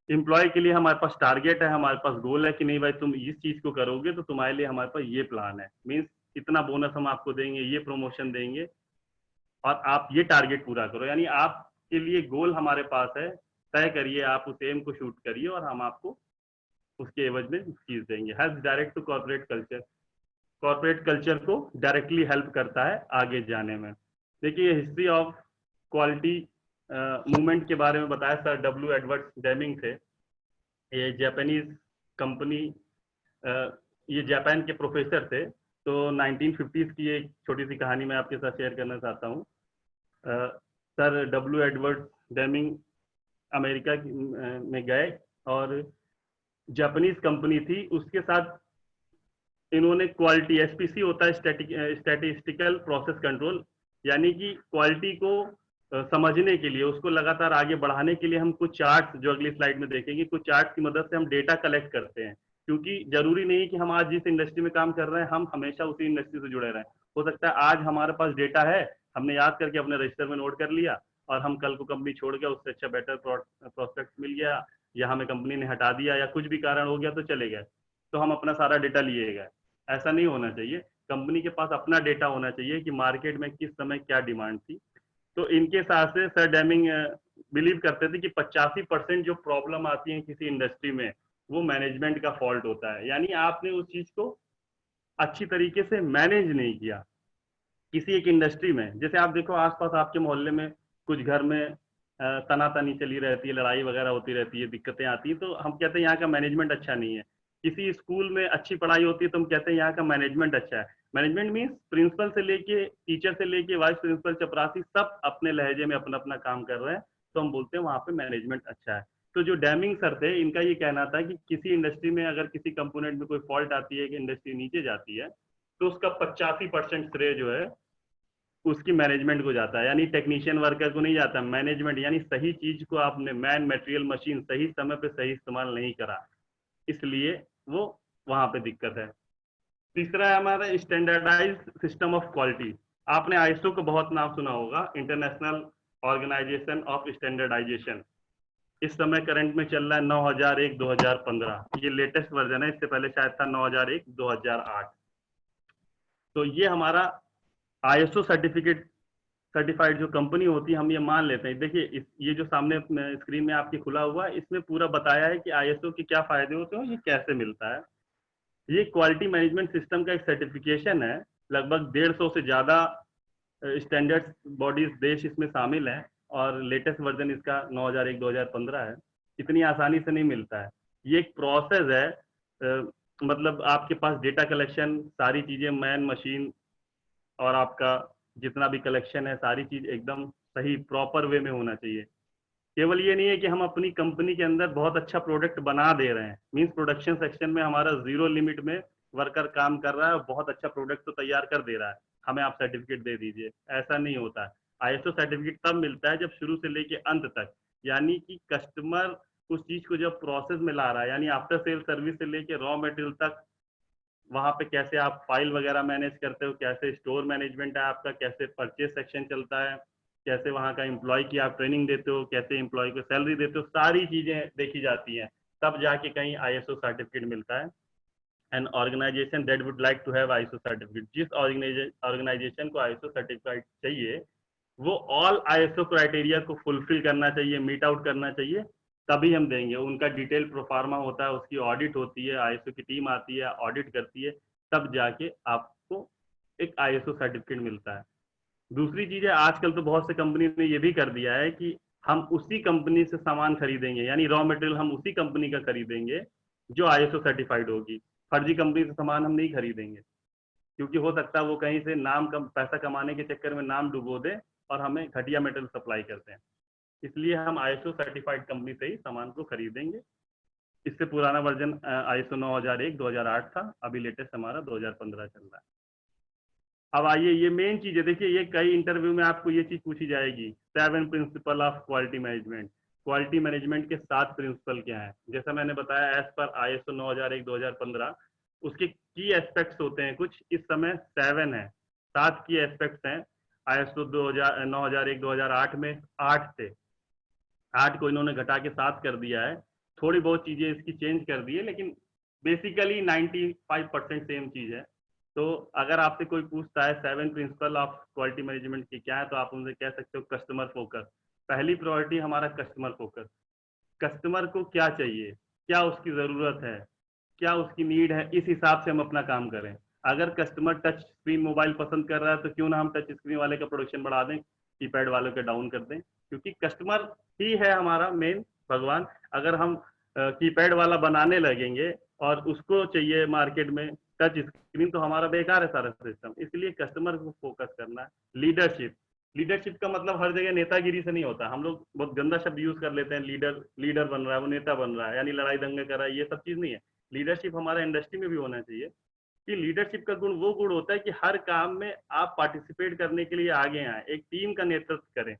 एम्प्लॉय के लिए हमारे पास टारगेट है, हमारे पास गोल है कि नहीं भाई तुम इस चीज को करोगे तो तुम्हारे लिए हमारे पास ये प्लान है। मीन्स इतना बोनस हम आपको देंगे, ये प्रमोशन देंगे और आप ये टारगेट पूरा करो। यानी आपके लिए गोल हमारे पास है, तय करिए, आप उस एम को शूट करिए और हम आपको उसके एवज में चीज देंगे। Help direct to corporate culture, corporate culture को डायरेक्टली हेल्प करता है आगे जाने में। देखिए हिस्ट्री ऑफ क्वालिटी मूवमेंट के बारे में बताया सर डब्ल्यू एडवर्ड डेमिंग थे। ये जापानीज कंपनी, ये जापान के प्रोफेसर थे। तो 1950s की एक छोटी सी कहानी मैं आपके साथ शेयर करना चाहता हूँ। Sir W Edward Deming America में गए और जापानीज कंपनी थी, उसके साथ इन्होंने क्वालिटी, एसपीसी होता है स्टैटिस्टिकल प्रोसेस कंट्रोल, यानी कि क्वालिटी को समझने के लिए, उसको लगातार आगे बढ़ाने के लिए हम कुछ चार्ट्स, जो अगली स्लाइड में देखेंगे, कुछ चार्ट्स की मदद से हम डेटा कलेक्ट करते हैं। क्योंकि जरूरी नहीं कि हम आज जिस इंडस्ट्री में काम कर रहे हैं हम हमेशा उसी इंडस्ट्री से जुड़े रहें। हो सकता है आज हमारे पास डेटा है, हमने याद करके अपने रजिस्टर में नोट कर लिया और हम कल को कंपनी छोड़ गया, उससे अच्छा बेटर प्रोस्पेक्ट मिल गया या हमें कंपनी ने हटा दिया या कुछ भी कारण हो गया तो चले गए, तो हम अपना सारा डेटा लिए गए। ऐसा नहीं होना चाहिए। कंपनी के पास अपना डेटा होना चाहिए कि मार्केट में किस समय क्या डिमांड थी। तो इनके साथ से सर डेमिंग बिलीव करते थे कि 85% जो प्रॉब्लम आती है किसी इंडस्ट्री में वो मैनेजमेंट का फॉल्ट होता है। यानी आपने उस चीज को अच्छी तरीके से मैनेज नहीं किया किसी एक इंडस्ट्री में। जैसे आप देखो आसपास आपके मोहल्ले में कुछ घर में तनातनी चली रहती है, लड़ाई वगैरह होती रहती है, दिक्कतें आती हैं, तो हम कहते हैं यहाँ का मैनेजमेंट अच्छा नहीं है। किसी स्कूल में अच्छी पढ़ाई होती है तो हम कहते हैं यहाँ का मैनेजमेंट अच्छा है। मैनेजमेंट मीन्स प्रिंसिपल से लेके, टीचर से लेके वाइस प्रिंसिपल, चपरासी, सब अपने लहजे में अपना अपना काम कर रहे हैं, तो हम बोलते हैं वहां पे मैनेजमेंट अच्छा है। तो जो डैमिंग सर थे, इनका ये कहना था कि किसी इंडस्ट्री में अगर किसी कंपोनेंट में कोई फॉल्ट आती है कि इंडस्ट्री नीचे जाती है तो उसका 85% श्रेय जो है उसकी मैनेजमेंट को जाता है। यानी टेक्नीशियन वर्कर को नहीं जाता, मैनेजमेंट, यानी सही चीज को आपने, मैन मटेरियल मशीन, सही समय पे सही इस्तेमाल नहीं करा, इसलिए वो वहां पे दिक्कत है। तीसरा है हमारा स्टैंडर्डाइज सिस्टम ऑफ क्वालिटी। आपने आईएसओ को बहुत नाम सुना होगा, इंटरनेशनल ऑर्गेनाइजेशन ऑफ स्टैंडर्डाइजेशन। इस समय करंट में चल रहा है 9001 2015, ये लेटेस्ट वर्जन है, इससे पहले शायद था 9001 2008। तो ये हमारा आईएसओ सर्टिफाइड जो कंपनी होती है, हम ये मान लेते हैं। देखिए ये जो सामने स्क्रीन में आपके खुला हुआ है, इसमें पूरा बताया है कि आईएसओ के क्या फायदे होते हैं और ये कैसे मिलता है। ये क्वालिटी मैनेजमेंट सिस्टम का एक सर्टिफिकेशन है। लगभग 150 से ज्यादा स्टैंडर्ड बॉडीज, देश इसमें शामिल हैं और लेटेस्ट वर्जन इसका 9001 2015 है। इतनी आसानी से नहीं मिलता है, ये एक प्रोसेस है। मतलब आपके पास डेटा कलेक्शन, सारी चीजें, मैन मशीन और आपका जितना भी कलेक्शन है, सारी चीज एकदम सही प्रॉपर वे में होना चाहिए। केवल ये नहीं है कि हम अपनी कंपनी के अंदर बहुत अच्छा प्रोडक्ट बना दे रहे हैं, मींस प्रोडक्शन सेक्शन में हमारा 0 लिमिट में वर्कर काम कर रहा है और बहुत अच्छा प्रोडक्ट तो तैयार कर दे रहा है, हमें आप सर्टिफिकेट दे दीजिए, ऐसा नहीं होता है। आईएसओ सर्टिफिकेट तब मिलता है जब शुरू से लेके अंत तक, यानी कि कस्टमर उस चीज को जब प्रोसेस में ला रहा है, यानी आफ्टर सेल सर्विस से लेके रॉ मटेरियल तक, वहां पे कैसे आप फाइल वगैरह मैनेज करते हो, कैसे स्टोर मैनेजमेंट है आपका, कैसे परचेज सेक्शन चलता है, कैसे वहां का एम्प्लॉय की आप ट्रेनिंग देते हो, कैसे एम्प्लॉय को सैलरी देते हो, सारी चीजें देखी जाती हैं, तब जाके कहीं आईएसओ सर्टिफिकेट मिलता है। An organization that would like to have ISO certificate, जिस ऑर्गेनाइजेशन को आईएसओ सर्टिफिकेट चाहिए वो ऑल आईएसओ क्राइटेरिया को फुलफिल करना चाहिए, मीट आउट करना चाहिए, तभी हम देंगे। उनका डिटेल प्रोफार्मा होता है, उसकी ऑडिट होती है, आईएसओ की टीम आती है, ऑडिट करती है, तब जाके आपको एक आईएसओ सर्टिफिकेट मिलता है। दूसरी चीज है, आजकल तो बहुत से कंपनी ने ये भी कर दिया है कि हम उसी कंपनी से सामान खरीदेंगे, यानी रॉ मटेरियल हम उसी कंपनी का खरीदेंगे जो आईएसओ सर्टिफाइड होगी। फर्जी कंपनी से सामान हम नहीं खरीदेंगे, क्योंकि हो सकता है वो कहीं से नाम कम, पैसा कमाने के चक्कर में नाम डुबो दे और हमें घटिया मेटेरियल सप्लाई करते हैं। इसलिए हम आईएसओ सर्टिफाइड कंपनी से ही सामान को खरीदेंगे। इससे पुराना वर्जन आईएसओ 9001 2008 था, अभी लेटेस्ट हमारा 2015 चल रहा है। अब आइए, ये मेन चीज है, देखिए ये कई इंटरव्यू में आपको ये चीज पूछी जाएगी, 7 principle of quality management. Quality management के 7 प्रिंसिपल क्या है? जैसा मैंने बताया, एज पर आईएसओ 9001 2015 उसके की एस्पेक्ट्स होते हैं कुछ, इस समय 7 है, 7 की एस्पेक्ट्स हैं। आईएसओ 9001 2008 में 8 थे, 8 को इन्होंने घटा के 7 कर दिया है। थोड़ी बहुत चीजें इसकी चेंज कर दी है, लेकिन बेसिकली 95% सेम चीज है। तो अगर आपसे कोई पूछता है 7 प्रिंसिपल ऑफ क्वालिटी मैनेजमेंट की क्या है, तो आप उनसे कह सकते हो कस्टमर फोकस। पहली प्रायोरिटी हमारा कस्टमर फोकस। कस्टमर को क्या चाहिए, क्या उसकी जरूरत है, क्या उसकी नीड है, इस हिसाब से हम अपना काम करें। अगर कस्टमर टच स्क्रीन मोबाइल पसंद कर रहा है तो क्यों ना हम टच स्क्रीन वाले का प्रोडक्शन बढ़ा दें, कीपैड वालों के डाउन कर दें, क्योंकि कस्टमर ही है हमारा मेन भगवान। अगर हम कीपैड वाला बनाने लगेंगे और उसको चाहिए मार्केट में टच स्क्रीन, तो हमारा बेकार है सारा सिस्टम। इसलिए कस्टमर को फोकस करना है। लीडरशिप, लीडरशिप का मतलब हर जगह नेतागिरी से नहीं होता। हम लोग बहुत गंदा शब्द यूज कर लेते हैं, लीडर लीडर बन रहा है, वो नेता बन रहा है, यानी लड़ाई दंगे कर रहा है, ये सब चीज नहीं है। लीडरशिप हमारा इंडस्ट्री में भी होना चाहिए कि लीडरशिप का गुण वो गुण होता है कि हर काम में आप पार्टिसिपेट करने के लिए आगे आए, एक टीम का नेतृत्व करें।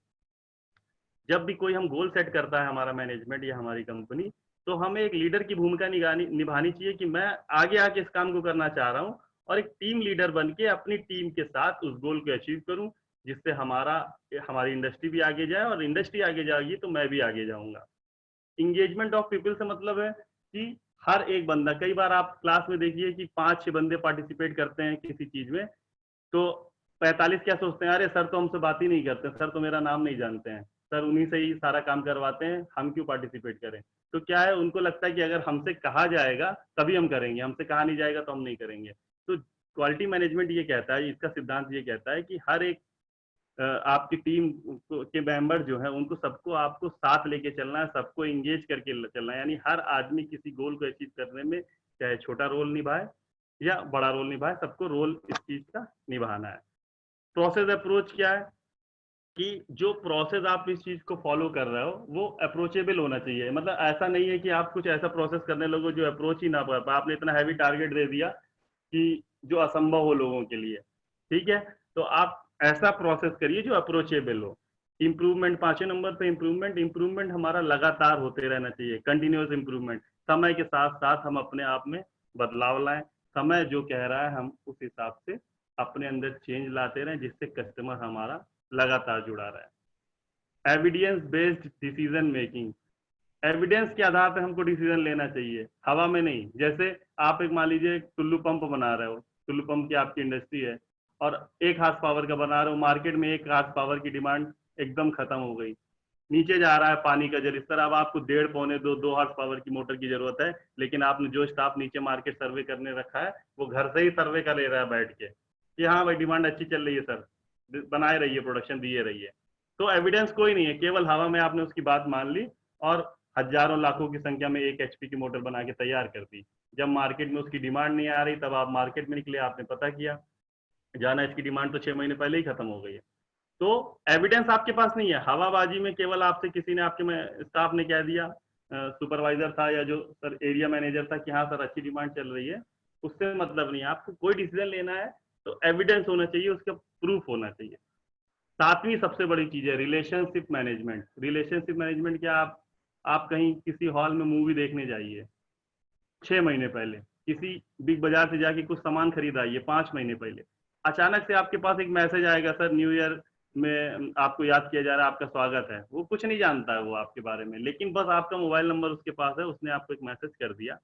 जब भी कोई हम गोल सेट करता है हमारा मैनेजमेंट या हमारी कंपनी, तो हमें एक लीडर की भूमिका निभानी चाहिए कि मैं आगे आके इस काम को करना चाह रहा हूँ और एक टीम लीडर बन के अपनी टीम के साथ उस गोल को अचीव करूँ, जिससे हमारी इंडस्ट्री भी आगे जाए, और इंडस्ट्री आगे जाएगी तो मैं भी आगे जाऊंगा। इंगेजमेंट ऑफ पीपल से मतलब है कि हर एक बंदा, कई बार आप क्लास में देखिए कि 5-6 बंदे पार्टिसिपेट करते हैं किसी चीज में, तो 45 क्या सोचते हैं, अरे सर तो हमसे बात ही नहीं करते, सर तो मेरा नाम नहीं जानते हैं, सर उन्हीं से ही सारा काम करवाते हैं, हम क्यों पार्टिसिपेट करें। तो क्या है, उनको लगता है कि अगर हमसे कहा जाएगा तभी हम करेंगे, हमसे कहा नहीं जाएगा तो हम नहीं करेंगे। तो क्वालिटी मैनेजमेंट ये कहता है, इसका सिद्धांत ये कहता है कि हर एक आपकी टीम के मेंबर जो है उनको सबको आपको साथ लेके चलना है, सबको इंगेज करके चलना है, यानी हर आदमी किसी गोल को अचीव करने में चाहे छोटा रोल निभाए या बड़ा रोल निभाए, सबको रोल इस चीज का निभाना है। प्रोसेस अप्रोच क्या है कि जो प्रोसेस आप इस चीज को फॉलो कर रहे हो वो अप्रोचेबल होना चाहिए। मतलब ऐसा नहीं है कि आप कुछ ऐसा प्रोसेस करने लगो जो अप्रोच ही ना कर पाए, आपने इतना हैवी टारगेट दे दिया कि जो असंभव हो लोगों के लिए। ठीक है, तो आप ऐसा प्रोसेस करिए जो अप्रोचेबल हो। इंप्रूवमेंट, 5वें नंबर पे इंप्रूवमेंट। इंप्रूवमेंट हमारा लगातार होते रहना चाहिए, कंटिन्यूअस इंप्रूवमेंट। समय के साथ साथ हम अपने आप में बदलाव लाएं, समय जो कह रहा है हम उस हिसाब से अपने अंदर चेंज लाते रहें, जिससे कस्टमर हमारा लगातार जुड़ा रहा है। Evidence based decision making, evidence के आधार पर हमको डिसीजन लेना चाहिए, हवा में नहीं। जैसे आप एक मान लीजिए टुल्लू पंप बना रहे हो, टुल्लू पंप की आपकी इंडस्ट्री है और 1 हार्स पावर का बना रहे हो, मार्केट में 1 हार्स पावर की डिमांड एकदम खत्म हो गई, नीचे जा रहा है पानी का जल स्तर, अब आपको 1.5 पौने 2 हार्स पावर की मोटर की जरूरत है, लेकिन आपने जो स्टाफ नीचे मार्केट सर्वे करने रखा है वो घर से ही सर्वे कर ले रहा है बैठ के कि हाँ भाई डिमांड अच्छी चल रही है सर, बनाए रहिए, प्रोडक्शन दिए रहिए। तो एविडेंस कोई नहीं है, केवल हवा में आपने उसकी बात मान ली और हजारों लाखों की संख्या में 1 HP की मोटर बना के तैयार कर दी। जब मार्केट में उसकी डिमांड नहीं आ रही तब आप मार्केट में निकले, आपने पता किया, जाना इसकी डिमांड तो 6 महीने पहले ही खत्म हो गई है। तो एविडेंस आपके पास नहीं है, हवाबाजी में केवल आपसे किसी ने, आपके में स्टाफ ने कह दिया, सुपरवाइजर था या जो सर एरिया मैनेजर था कि हाँ सर अच्छी डिमांड चल रही है, उससे मतलब नहीं है। आपको कोई डिसीजन लेना है तो एविडेंस होना चाहिए, उसका प्रूफ होना चाहिए। 7वीं सबसे बड़ी चीज है रिलेशनशिप मैनेजमेंट। रिलेशनशिप मैनेजमेंट क्या, आप कहीं किसी हॉल में मूवी देखने जाइए 6 महीने पहले, किसी बिग बाजार से जाके कुछ सामान खरीद आइए 5 महीने पहले, अचानक से आपके पास एक मैसेज आएगा सर न्यू ईयर में आपको याद किया जा रहा है, आपका स्वागत है। वो कुछ नहीं जानता है वो आपके बारे में, लेकिन बस आपका मोबाइल नंबर उसके पास है, उसने आपको एक मैसेज कर दिया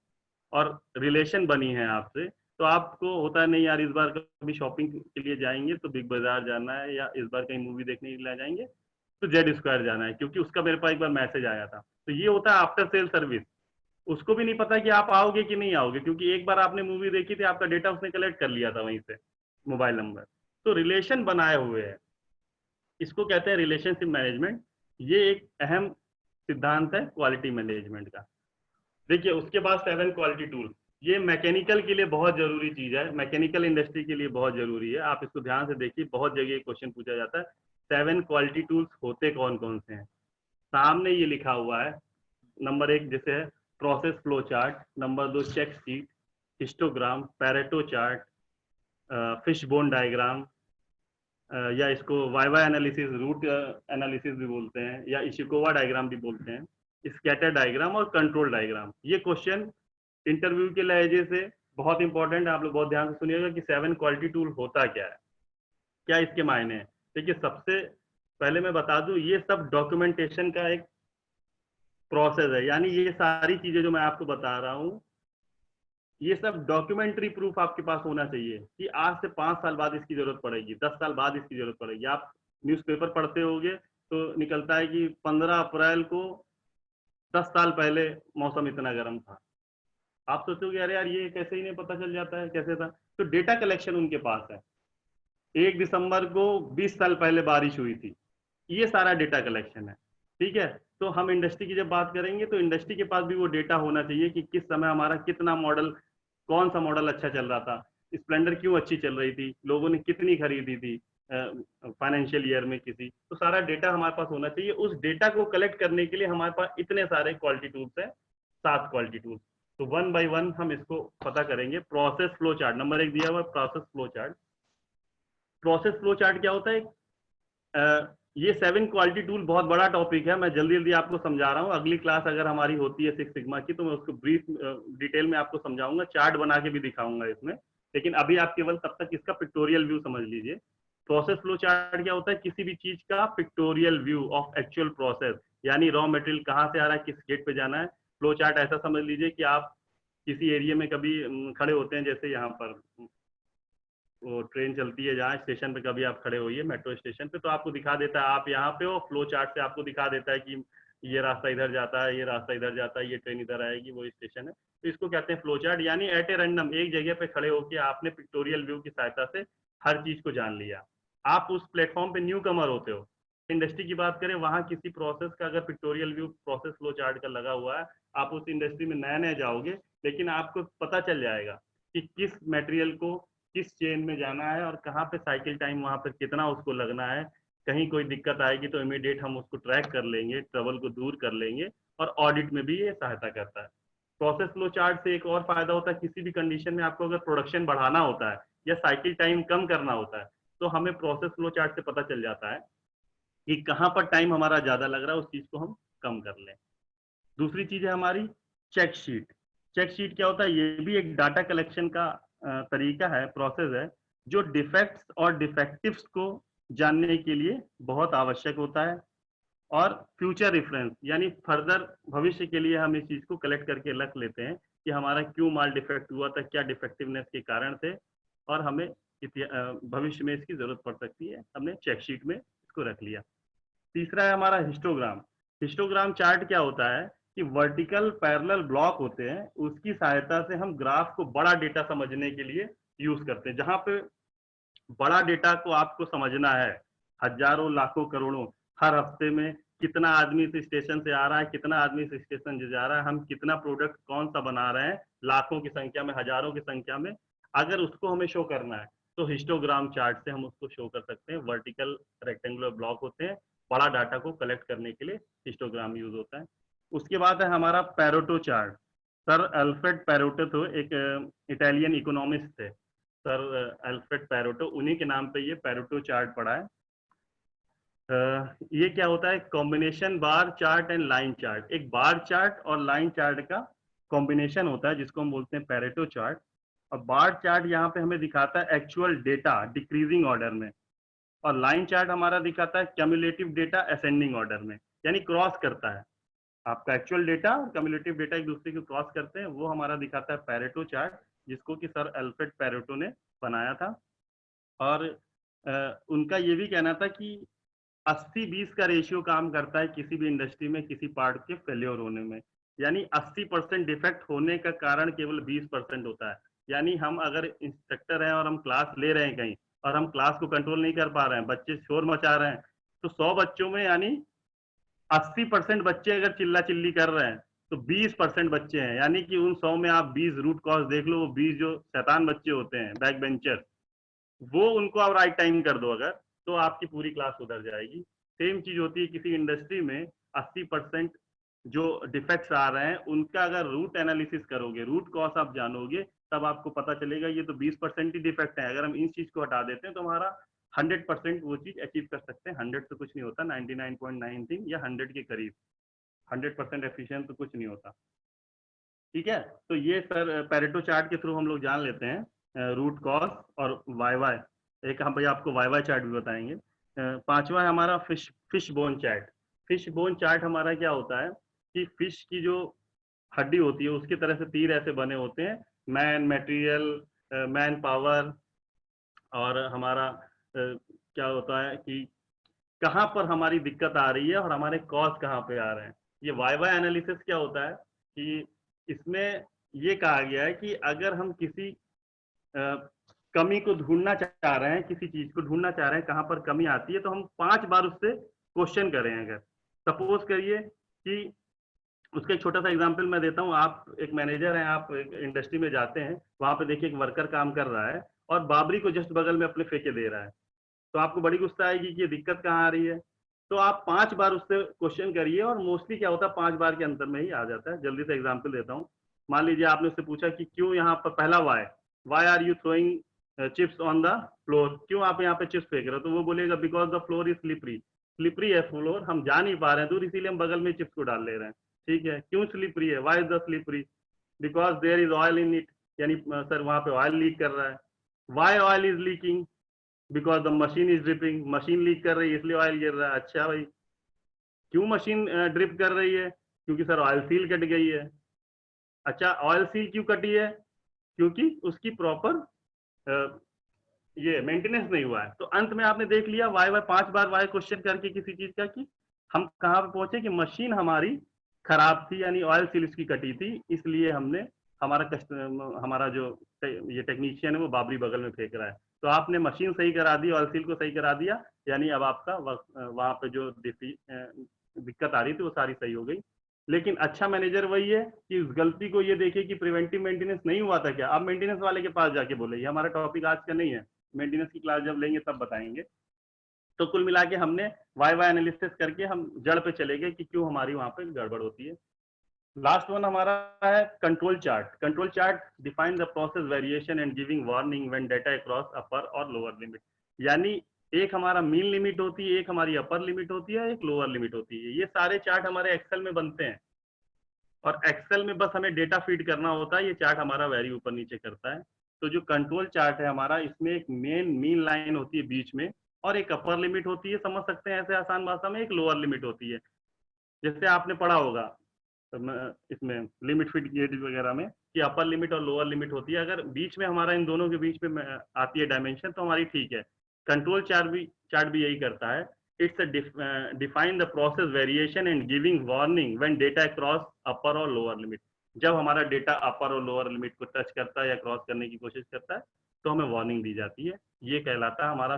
और रिलेशन बनी है आपसे। तो आपको होता है नहीं यार इस बार कभी शॉपिंग के लिए जाएंगे तो बिग बाजार जाना है, या इस बार कहीं मूवी देखने के लिए जाएंगे तो जेड स्क्वायर जाना है, क्योंकि उसका मेरे पास एक बार मैसेज आया था। तो ये होता है आफ्टर सेल सर्विस। उसको भी नहीं पता कि आप आओगे कि नहीं आओगे, क्योंकि एक बार आपने मूवी देखी थी, आपका डेटा उसने कलेक्ट कर लिया था वहीं से, मोबाइल नंबर। तो रिलेशन बनाए हुए है, इसको कहते हैं रिलेशनशिप मैनेजमेंट। ये एक अहम सिद्धांत है क्वालिटी मैनेजमेंट का। देखिए उसके बाद 7 क्वालिटी टूल, ये मैकेनिकल के लिए बहुत जरूरी चीज है, मैकेनिकल इंडस्ट्री के लिए बहुत जरूरी है। आप इसको ध्यान से देखिए, बहुत जगह क्वेश्चन पूछा जाता है 7 क्वालिटी टूल्स होते कौन कौन से हैं। सामने ये लिखा हुआ है, नंबर 1 जैसे है process flow chart, number 2 check sheet, histogram, Pareto chart, fish bone diagram, या इसको वाइवा एनालिसिस, रूट एनालिसिस भी बोलते हैं, या इशिकोवा डायग्राम भी बोलते हैं, स्कैटर डायग्राम और कंट्रोल डायग्राम। ये क्वेश्चन इंटरव्यू के लहजे से बहुत इंपॉर्टेंट है, आप लोग बहुत ध्यान से सुनिएगा कि 7 क्वालिटी टूल होता क्या है, क्या इसके मायने हैं। देखिए सबसे पहले मैं बता दूं, ये सब डॉक्यूमेंटेशन का एक प्रोसेस है, यानी ये सारी चीजें जो मैं आपको बता रहा हूँ ये सब डॉक्यूमेंट्री प्रूफ आपके पास होना चाहिए कि आज से 5 साल बाद इसकी जरूरत पड़ेगी, 10 साल बाद इसकी जरूरत पड़ेगी। आप न्यूज़पेपर पढ़ते होगे तो निकलता है कि 15 अप्रैल को 10 साल पहले मौसम इतना गर्म था। आप सोचोगे अरे यार ये कैसे ही नहीं पता चल जाता है, कैसे था? तो डेटा कलेक्शन उनके पास है। 1 दिसंबर को 20 साल पहले बारिश हुई थी, ये सारा डेटा कलेक्शन है। ठीक है, तो हम इंडस्ट्री की जब बात करेंगे तो इंडस्ट्री के पास भी वो डेटा होना चाहिए कि किस समय हमारा कितना मॉडल, कौन सा मॉडल अच्छा चल रहा था, स्प्लेंडर क्यों अच्छी चल रही थी, लोगों ने कितनी खरीदी थी फाइनेंशियल ईयर में किसी, तो सारा डेटा हमारे पास होना चाहिए। उस डेटा को कलेक्ट करने के लिए हमारे पास इतने सारे क्वालिटी टूल्स हैं, 7 क्वालिटी टूल्स। तो वन बाय वन हम इसको पता करेंगे। प्रोसेस फ्लो चार्ट नंबर 1 दिया हुआ है, process flow chart. Process flow chart क्या होता है? ये 7 क्वालिटी टूल बहुत बड़ा टॉपिक है, मैं जल्दी जल्दी आपको समझा रहा हूँ। अगली क्लास अगर हमारी होती है 6 सिग्मा की तो मैं उसको ब्रीफ डिटेल में आपको समझाऊंगा, चार्ट बना के भी दिखाऊंगा इसमें। लेकिन अभी आप केवल तब तक इसका पिक्टोरियल व्यू समझ लीजिए। प्रोसेस फ्लो चार्ट क्या होता है? किसी भी चीज का pictorial view of actual process, यानी रॉ मटेरियल कहाँ से आ रहा है, किस गेट पे जाना है। फ्लो चार्ट ऐसा समझ लीजिए कि आप किसी एरिया में कभी खड़े होते हैं, जैसे यहाँ पर वो ट्रेन चलती है जहाँ स्टेशन पे, कभी आप खड़े होइए मेट्रो स्टेशन पे तो आपको दिखा देता है आप यहाँ पे हो, फ्लो चार्ट से आपको दिखा देता है कि ये रास्ता इधर जाता है, ये रास्ता इधर जाता है, ये ट्रेन इधर आएगी, वो स्टेशन है। तो इसको कहते हैं फ्लो चार्ट। यानी एट ए रैंडम एक जगह पे खड़े होकर आपने पिक्टोरियल व्यू की सहायता से हर चीज को जान लिया। आप उस प्लेटफॉर्म पे न्यू कमर होते हो। इंडस्ट्री की बात करें, वहां किसी प्रोसेस का अगर pictorial view process flow chart का लगा हुआ है, आप उस इंडस्ट्री में नए नए जाओगे, लेकिन आपको पता चल जाएगा कि किस मटेरियल को किस चेन में जाना है और कहाँ पे साइकिल टाइम वहां पर कितना उसको लगना है। कहीं कोई दिक्कत आएगी तो इमीडिएट हम उसको ट्रैक कर लेंगे, ट्रबल को दूर कर लेंगे। और ऑडिट में भी ये सहायता करता है। प्रोसेस फ्लो चार्ट से एक और फायदा होता है, किसी भी कंडीशन में आपको अगर प्रोडक्शन बढ़ाना होता है या साइकिल टाइम कम करना होता है तो हमें प्रोसेस फ्लो चार्ट से पता चल जाता है कि कहाँ पर टाइम हमारा ज्यादा लग रहा है, उस चीज को हम कम कर लें। दूसरी चीज है हमारी चेक शीट। चेक शीट क्या होता है? ये भी एक डाटा कलेक्शन का तरीका है, प्रोसेस है, जो डिफेक्ट्स और डिफेक्टिव्स को जानने के लिए बहुत आवश्यक होता है। और फ्यूचर रेफरेंस, यानी फर्दर भविष्य के लिए हम इस चीज को कलेक्ट करके रख लेते हैं कि हमारा क्यों माल डिफेक्ट हुआ था, क्या डिफेक्टिवनेस के कारण से, और हमें भविष्य में इसकी जरूरत पड़ सकती है, हमने चेक शीट में इसको रख लिया। तीसरा है हमारा हिस्टोग्राम। हिस्टोग्राम चार्ट क्या होता है कि वर्टिकल पैरेलल ब्लॉक होते हैं, उसकी सहायता से हम ग्राफ को बड़ा डेटा समझने के लिए यूज करते हैं। जहां पे बड़ा डेटा को आपको समझना है, हजारों लाखों करोड़ों, हर हफ्ते में कितना आदमी इस स्टेशन से आ रहा है, कितना आदमी इस स्टेशन से जा रहा है, हम कितना प्रोडक्ट कौन सा बना रहे हैं, लाखों की संख्या में, हजारों की संख्या में, अगर उसको हमें शो करना है तो हिस्टोग्राम चार्ट से हम उसको शो कर सकते हैं। वर्टिकल रेक्टेंगुलर ब्लॉक होते हैं, बड़ा डाटा को कलेक्ट करने के लिए हिस्टोग्राम यूज होता है। उसके बाद है हमारा पैरोटो चार्ट। सर अल्फ्रेड पैरोटो तो एक इटालियन इकोनॉमिस्ट थे, सर अल्फ्रेड पैरोटो, उन्हीं के नाम पे ये पैरोटो चार्ट पड़ा है। ये क्या होता है? Combination bar chart and line chart. एक बार चार्ट और लाइन चार्ट का कॉम्बिनेशन होता है जिसको हम बोलते हैं पैरेटो चार्ट। और बार चार्ट यहाँ पे हमें दिखाता है एक्चुअल डेटा डिक्रीजिंग ऑर्डर में, और लाइन चार्ट हमारा दिखाता है क्यूमुलेटिव डेटा असेंडिंग ऑर्डर में, यानी क्रॉस करता है आपका एक्चुअल डेटा और क्यूमुलेटिव डेटा एक दूसरे को क्रॉस करते हैं, वो हमारा दिखाता है पैरेटो चार्ट, जिसको कि सर अल्फ्रेड पैरेटो ने बनाया था। और उनका ये भी कहना था कि 80-20 का रेशियो काम करता है किसी भी इंडस्ट्री में किसी पार्ट के फेल्योर होने में। यानी 80% डिफेक्ट होने का कारण केवल 20% होता है। यानी हम अगर इंस्ट्रक्टर हैं और हम क्लास ले रहे हैं कहीं, और हम क्लास को कंट्रोल नहीं कर पा रहे हैं, बच्चे शोर मचा रहे हैं, तो 100 बच्चों में यानी 80% बच्चे अगर चिल्ला चिल्ली कर रहे हैं तो 20% बच्चे हैं, यानी कि उन 100 में आप 20 रूट कॉज देख लो, वो 20 जो शैतान बच्चे होते हैं बैक बेंचर, वो उनको आप राइट टाइम कर दो अगर, तो आपकी पूरी क्लास सुधर जाएगी। सेम चीज होती है किसी इंडस्ट्री में, 80% जो डिफेक्ट्स आ रहे हैं उनका अगर रूट एनालिसिस करोगे, रूट कॉज आप जानोगे, तब आपको पता चलेगा ये तो 20% ही डिफेक्ट है, अगर हम इन चीज को हटा देते हैं तो हमारा 100% वो चीज अचीव कर सकते हैं। 100 से कुछ नहीं होता, 99.93 या 100 के करीब, 100% एफिशिएंट तो कुछ नहीं होता। ठीक है, तो ये सर पैरेटो चार्ट के थ्रू हम लोग जान लेते हैं रूट कॉज और वाई वाई। एक हम भैया आपको वाई वाई चार्ट भी बताएंगे। पांचवा है हमारा fish bone chart. Fish bone chart हमारा क्या होता है कि फिश की जो हड्डी होती है उसकी तरह से तीर ऐसे बने होते हैं, मैन, मटेरियल, मैन पावर, और हमारा क्या होता है कि कहाँ पर हमारी दिक्कत आ रही है और हमारे कॉज कहाँ पे आ रहे हैं। ये वाई वाई एनालिसिस क्या होता है कि इसमें ये कहा गया है कि अगर हम किसी कमी को ढूंढना चाह रहे हैं, किसी चीज को ढूंढना चाह रहे हैं कहाँ पर कमी आती है, तो हम 5 बार उससे क्वेश्चन करें। अगर सपोज करिए कि उसका एक छोटा सा एग्जांपल मैं देता हूँ। आप एक मैनेजर हैं, आप एक इंडस्ट्री में जाते हैं, वहां पे देखिए एक वर्कर काम कर रहा है और बाबरी को जस्ट बगल में अपने फेंके दे रहा है, तो आपको बड़ी गुस्सा आएगी कि ये दिक्कत कहाँ आ रही है। तो आप 5 बार उससे क्वेश्चन करिए और मोस्टली क्या होता है 5 बार के अंतर में ही आ जाता है। जल्दी से एग्जाम्पल देता हूँ। मान लीजिए आपने उससे पूछा कि क्यों यहाँ पर पहला why are you throwing chips on the floor, क्यों आप यहाँ पे चिप्स फेंक रहे हो, तो वो बोलेगा because the floor is slippery. Slippery है फ्लोर, हम जा नहीं पा रहे हैं दूर, इसीलिए हम बगल में चिप्स को डाल ले रहे हैं। ठीक है, क्यों स्लिपरी है, why is the slippery, because there is oil in it, यानी सर वहां पे ऑयल लीक कर रहा है। Why oil is leaking, because the machine is dripping, machine leak कर रही है इसलिए ऑयल गिर रहा है। अच्छा भाई, क्यों मशीन ड्रिप कर रही है, क्योंकि सर ऑयल सील कट गई है। अच्छा, ऑयल सील क्यों कटी है, क्योंकि उसकी प्रॉपर ये मेंटेनेंस नहीं हुआ है। तो अंत में आपने देख लिया वाई वाई 5 बार वाई क्वेश्चन करके किसी चीज का कि हम कहाँ पे पहुंचे कि मशीन हमारी खराब थी, यानी ऑयल सील इसकी कटी थी, इसलिए हमने हमारा जो ये टेक्नीशियन है वो बाबरी बगल में फेंक रहा है। तो आपने मशीन सही करा दी, ऑयल सील को सही करा दिया, यानी अब आपका वहां पे जो दिक्कत आ रही थी वो सारी सही हो गई। लेकिन अच्छा मैनेजर वही है कि उस गलती को ये देखे कि प्रिवेंटिव मेंटेनेंस नहीं हुआ था क्या, आप मेंटेनेंस वाले के पास जाके बोले। ये हमारा टॉपिक आज का नहीं है, मेंटेनेंस की क्लास जब लेंगे तब बताएंगे। तो कुल मिला के हमने वाई वाई एनालिसिस करके हम जड़ पे चले गए कि क्यों हमारी वहां पे गड़बड़ होती है। लास्ट वन हमारा है control chart. Control chart define the process variation and giving warning when data cross upper और लोअर लिमिट। यानी एक हमारा मीन लिमिट होती है, एक हमारी अपर लिमिट होती है, एक लोअर लिमिट होती है। ये सारे चार्ट हमारे एक्सेल में बनते हैं और एक्सेल में बस हमें डेटा फीड करना होता है, ये चार्ट हमारा वैरी ऊपर नीचे करता है। तो जो कंट्रोल चार्ट है हमारा, इसमें एक मीन लाइन होती है बीच में और एक अपर लिमिट होती है, समझ सकते हैं ऐसे आसान भाषा में, एक लोअर लिमिट होती है। जैसे आपने पढ़ा होगा इसमें लिमिट फिट गेज वगैरह में कि अपर लिमिट और लोअर लिमिट होती है। अगर बीच में हमारा इन दोनों के बीच में आती है डायमेंशन तो हमारी ठीक है। कंट्रोल चार्ट भी यही करता है। It's define the process variation and giving warning when data cross upper और लोअर लिमिट। जब हमारा डेटा अपर और लोअर लिमिट को टच करता है या क्रॉस करने की कोशिश करता है तो हमें वार्निंग दी जाती है। ये कहलाता है हमारा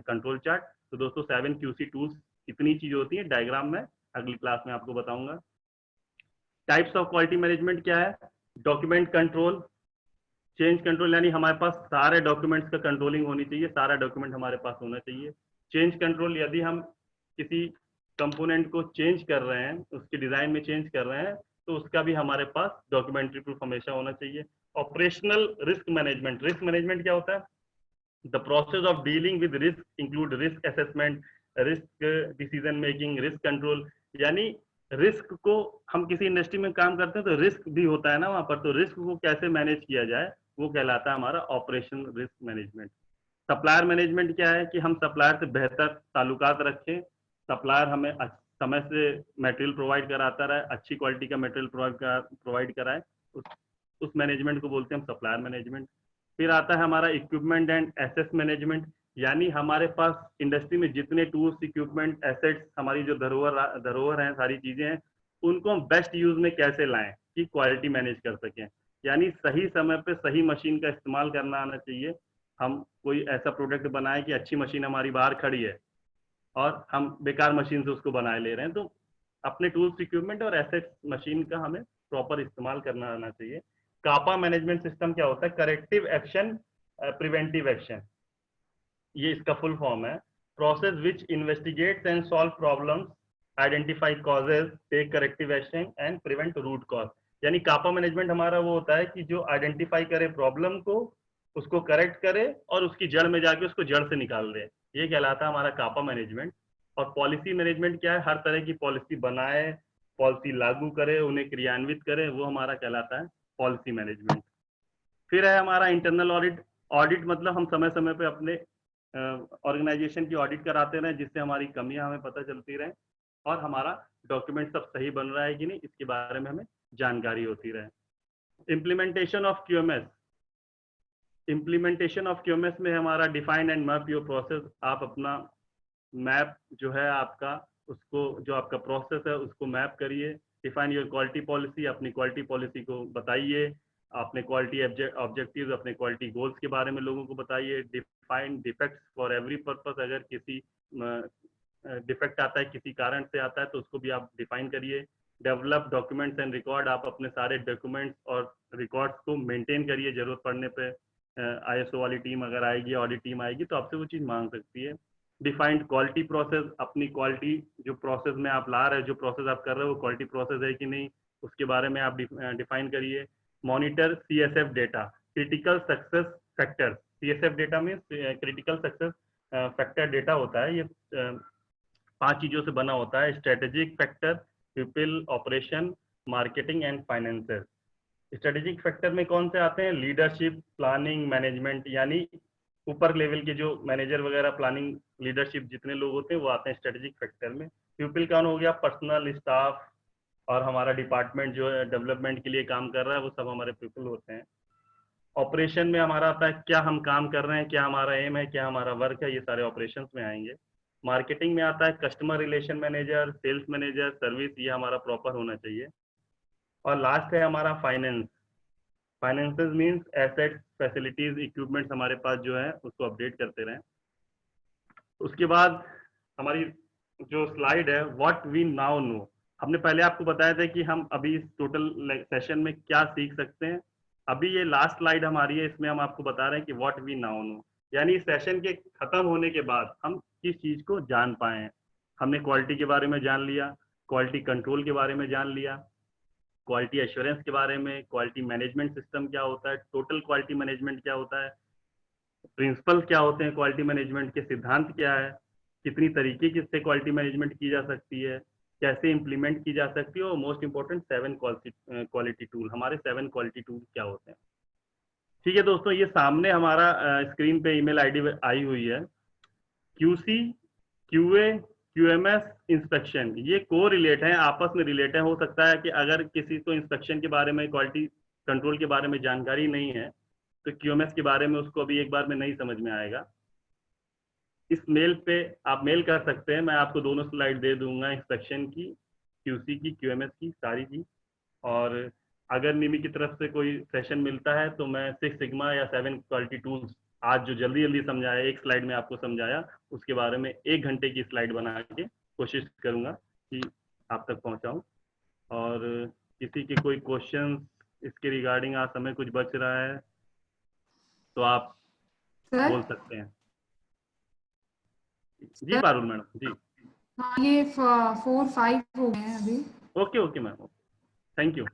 कंट्रोल चार्ट। तो दोस्तों 7 QC टूल्स कितनी चीज होती है डायग्राम में अगली क्लास में आपको बताऊंगा। टाइप्स ऑफ क्वालिटी मैनेजमेंट क्या है, डॉक्यूमेंट कंट्रोल, चेंज कंट्रोल, यानी हमारे पास सारे डॉक्यूमेंट्स का कंट्रोलिंग होनी चाहिए, सारा डॉक्यूमेंट हमारे पास होना चाहिए। चेंज कंट्रोल, यदि हम किसी कंपोनेंट को चेंज कर रहे हैं, उसके डिजाइन में चेंज कर रहे हैं, तो उसका भी हमारे पास डॉक्यूमेंट्री प्रूफ हमेशा होना चाहिए। Operational risk management, risk management क्या होता है, the process of dealing with risk include risk assessment, risk decision making, risk control. यानी रिस्क को, हम किसी इंडस्ट्री में काम करते हैं तो रिस्क भी होता है ना वहां पर, तो रिस्क को कैसे मैनेज किया जाए वो कहलाता है हमारा operation risk management. Supplier management क्या है कि हम सप्लायर से बेहतर ताल्लुकात रखें, सप्लायर हमें समय से मटेरियल प्रोवाइड कराता रहे, अच्छी क्वालिटी का मटेरियल प्रोवाइड कराए, उस मैनेजमेंट को बोलते हैं हम सप्लायर मैनेजमेंट। फिर आता है हमारा इक्विपमेंट एंड एसेट मैनेजमेंट, यानी हमारे पास इंडस्ट्री में जितने टूल्स, इक्विपमेंट, एसेट्स, हमारी जो धरोहर हैं, सारी चीजें हैं, उनको हम बेस्ट यूज में कैसे लाएं कि क्वालिटी मैनेज कर सकें। यानी सही समय पे सही मशीन का इस्तेमाल करना आना चाहिए। हम कोई ऐसा प्रोडक्ट बनाए कि अच्छी मशीन हमारी बाहर खड़ी है और हम बेकार मशीन से उसको बनाए ले रहे हैं, तो अपने टूल्स, इक्विपमेंट और एसेट्स, मशीन का हमें प्रॉपर इस्तेमाल करना आना चाहिए। कापा मैनेजमेंट सिस्टम क्या होता है, करेक्टिव एक्शन प्रिवेंटिव एक्शन, ये इसका फुल फॉर्म है। Process which investigates and solve problems, identify causes, take corrective action and prevent root cause. यानी कापा मैनेजमेंट हमारा वो होता है कि जो आइडेंटिफाई करे प्रॉब्लम को, उसको करेक्ट करे और उसकी जड़ में जाके उसको जड़ से निकाल दे, ये कहलाता है हमारा कापा मैनेजमेंट। और पॉलिसी मैनेजमेंट क्या है, हर तरह की पॉलिसी बनाए, पॉलिसी लागू करे, उन्हें क्रियान्वित करे, वो हमारा कहलाता है पॉलिसी मैनेजमेंट। फिर है हमारा इंटरनल ऑडिट। ऑडिट मतलब हम समय समय पे अपने ऑर्गेनाइजेशन की ऑडिट कराते रहें, जिससे हमारी कमियां हमें पता चलती रहें और हमारा डॉक्यूमेंट सब सही बन रहा है कि नहीं इसके बारे में हमें जानकारी होती रहे। Implementation of QMS, implementation of QMS में हमारा define and map your process. आप अपना मैप जो है आपका, उसको जो आपका प्रोसेस है उसको मैप करिए। डिफाइन योर क्वालिटी पॉलिसी, अपनी क्वालिटी पॉलिसी को बताइए, अपने क्वालिटी ऑब्जेक्टिव्स, अपने क्वालिटी गोल्स के बारे में लोगों को बताइए। Define defects for every purpose, अगर किसी डिफेक्ट आता है किसी कारण से आता है तो उसको भी आप डिफाइन करिए। डेवलप डॉक्यूमेंट्स एंड रिकॉर्ड, आप अपने सारे डॉक्यूमेंट्स और रिकॉर्ड्स को मेंटेन करिए। जरूरत पड़ने पे ISO वाली टीम अगर आएगी, ऑडिट टीम आएगी तो आपसे वो चीज़ मांग सकती है। डिफाइंड क्वालिटी प्रोसेस, अपनी क्वालिटी जो प्रोसेस में आप ला रहे हैं, जो प्रोसेस आप कर रहे हो वो क्वालिटी प्रोसेस है कि नहीं, उसके बारे में आप डिफाइन करिए। Monitor CSF data, critical success factor. CSF data में क्रिटिकल सक्सेस फैक्टर डेटा होता है, ये 5 चीजों से बना होता है। Strategic factor, people, operation, marketing and finances. Strategic factor में कौन से आते हैं? लीडरशिप, प्लानिंग, मैनेजमेंट, यानी ऊपर लेवल के जो मैनेजर वगैरह, प्लानिंग, लीडरशिप जितने लोग होते हैं वो आते हैं स्ट्रेटेजिक फैक्टर में। पीपल कौन हो गया? पर्सनल स्टाफ और हमारा डिपार्टमेंट जो है डेवलपमेंट के लिए काम कर रहा है, वो सब हमारे पीपल होते हैं। ऑपरेशन में हमारा आता है क्या हम काम कर रहे हैं, क्या हमारा एम है, क्या हमारा वर्क है, ये सारे ऑपरेशंस में आएंगे। मार्केटिंग में आता है customer relation manager, sales manager, service, ये हमारा प्रॉपर होना चाहिए। और लास्ट है हमारा finance. Finances means assets, facilities, equipments हमारे पास जो है उसको अपडेट करते रहें। उसके बाद हमारी जो स्लाइड है व्हाट वी नाउ नो, हमने पहले आपको बताया था कि हम अभी इस टोटल सेशन में क्या सीख सकते हैं। अभी ये लास्ट स्लाइड हमारी है, इसमें हम आपको बता रहे हैं कि व्हाट वी नाउ नो, यानी सेशन के खत्म होने के बाद हम किस चीज को जान पाए हैं। हमने क्वालिटी के बारे में जान लिया, क्वालिटी कंट्रोल के बारे में जान लिया, क्वालिटी एश्योरेंस के बारे में, क्वालिटी मैनेजमेंट सिस्टम क्या होता है, टोटल क्वालिटी मैनेजमेंट क्या होता है, प्रिंसिपल क्या होते हैं क्वालिटी मैनेजमेंट के, सिद्धांत क्या है, कितनी तरीके से क्वालिटी मैनेजमेंट की जा सकती है, कैसे इंप्लीमेंट की जा सकती है, और मोस्ट इंपॉर्टेंट 7 क्वालिटी टूल, हमारे 7 क्वालिटी टूल क्या होते हैं। ठीक है दोस्तों, ये सामने हमारा स्क्रीन पे ईमेल आईडी आई हुई है। QC, QA, QMS, इंस्पेक्शन, ये को रिलेट है, आपस में रिलेट है। हो सकता है कि अगर किसी को इंस्पेक्शन के बारे में, क्वालिटी कंट्रोल के बारे में जानकारी नहीं है तो QMS के बारे में उसको अभी एक बार में नहीं समझ में आएगा। इस मेल पे आप मेल कर सकते हैं, मैं आपको दोनों स्लाइड दे दूंगा, इंस्पेक्शन की, QC की, QMS की, सारी की। और अगर निमी की तरफ से कोई सेशन मिलता है तो मैं 6 सिग्मा या 7 क्वालिटी टूल्स आज जो जल्दी जल्दी समझाया, एक स्लाइड में आपको समझाया, उसके बारे में 1 घंटे की स्लाइड बना के कोशिश करूंगा कि आप तक पहुंचाऊं। और किसी के कोई क्वेश्चन इसके रिगार्डिंग आज समय कुछ बच रहा है तो आप बोल सकते हैं। जी पारुल मैडम जी। हाँ, ये 4-5 हो गए हैं अभी। Okay ma'am, thank you.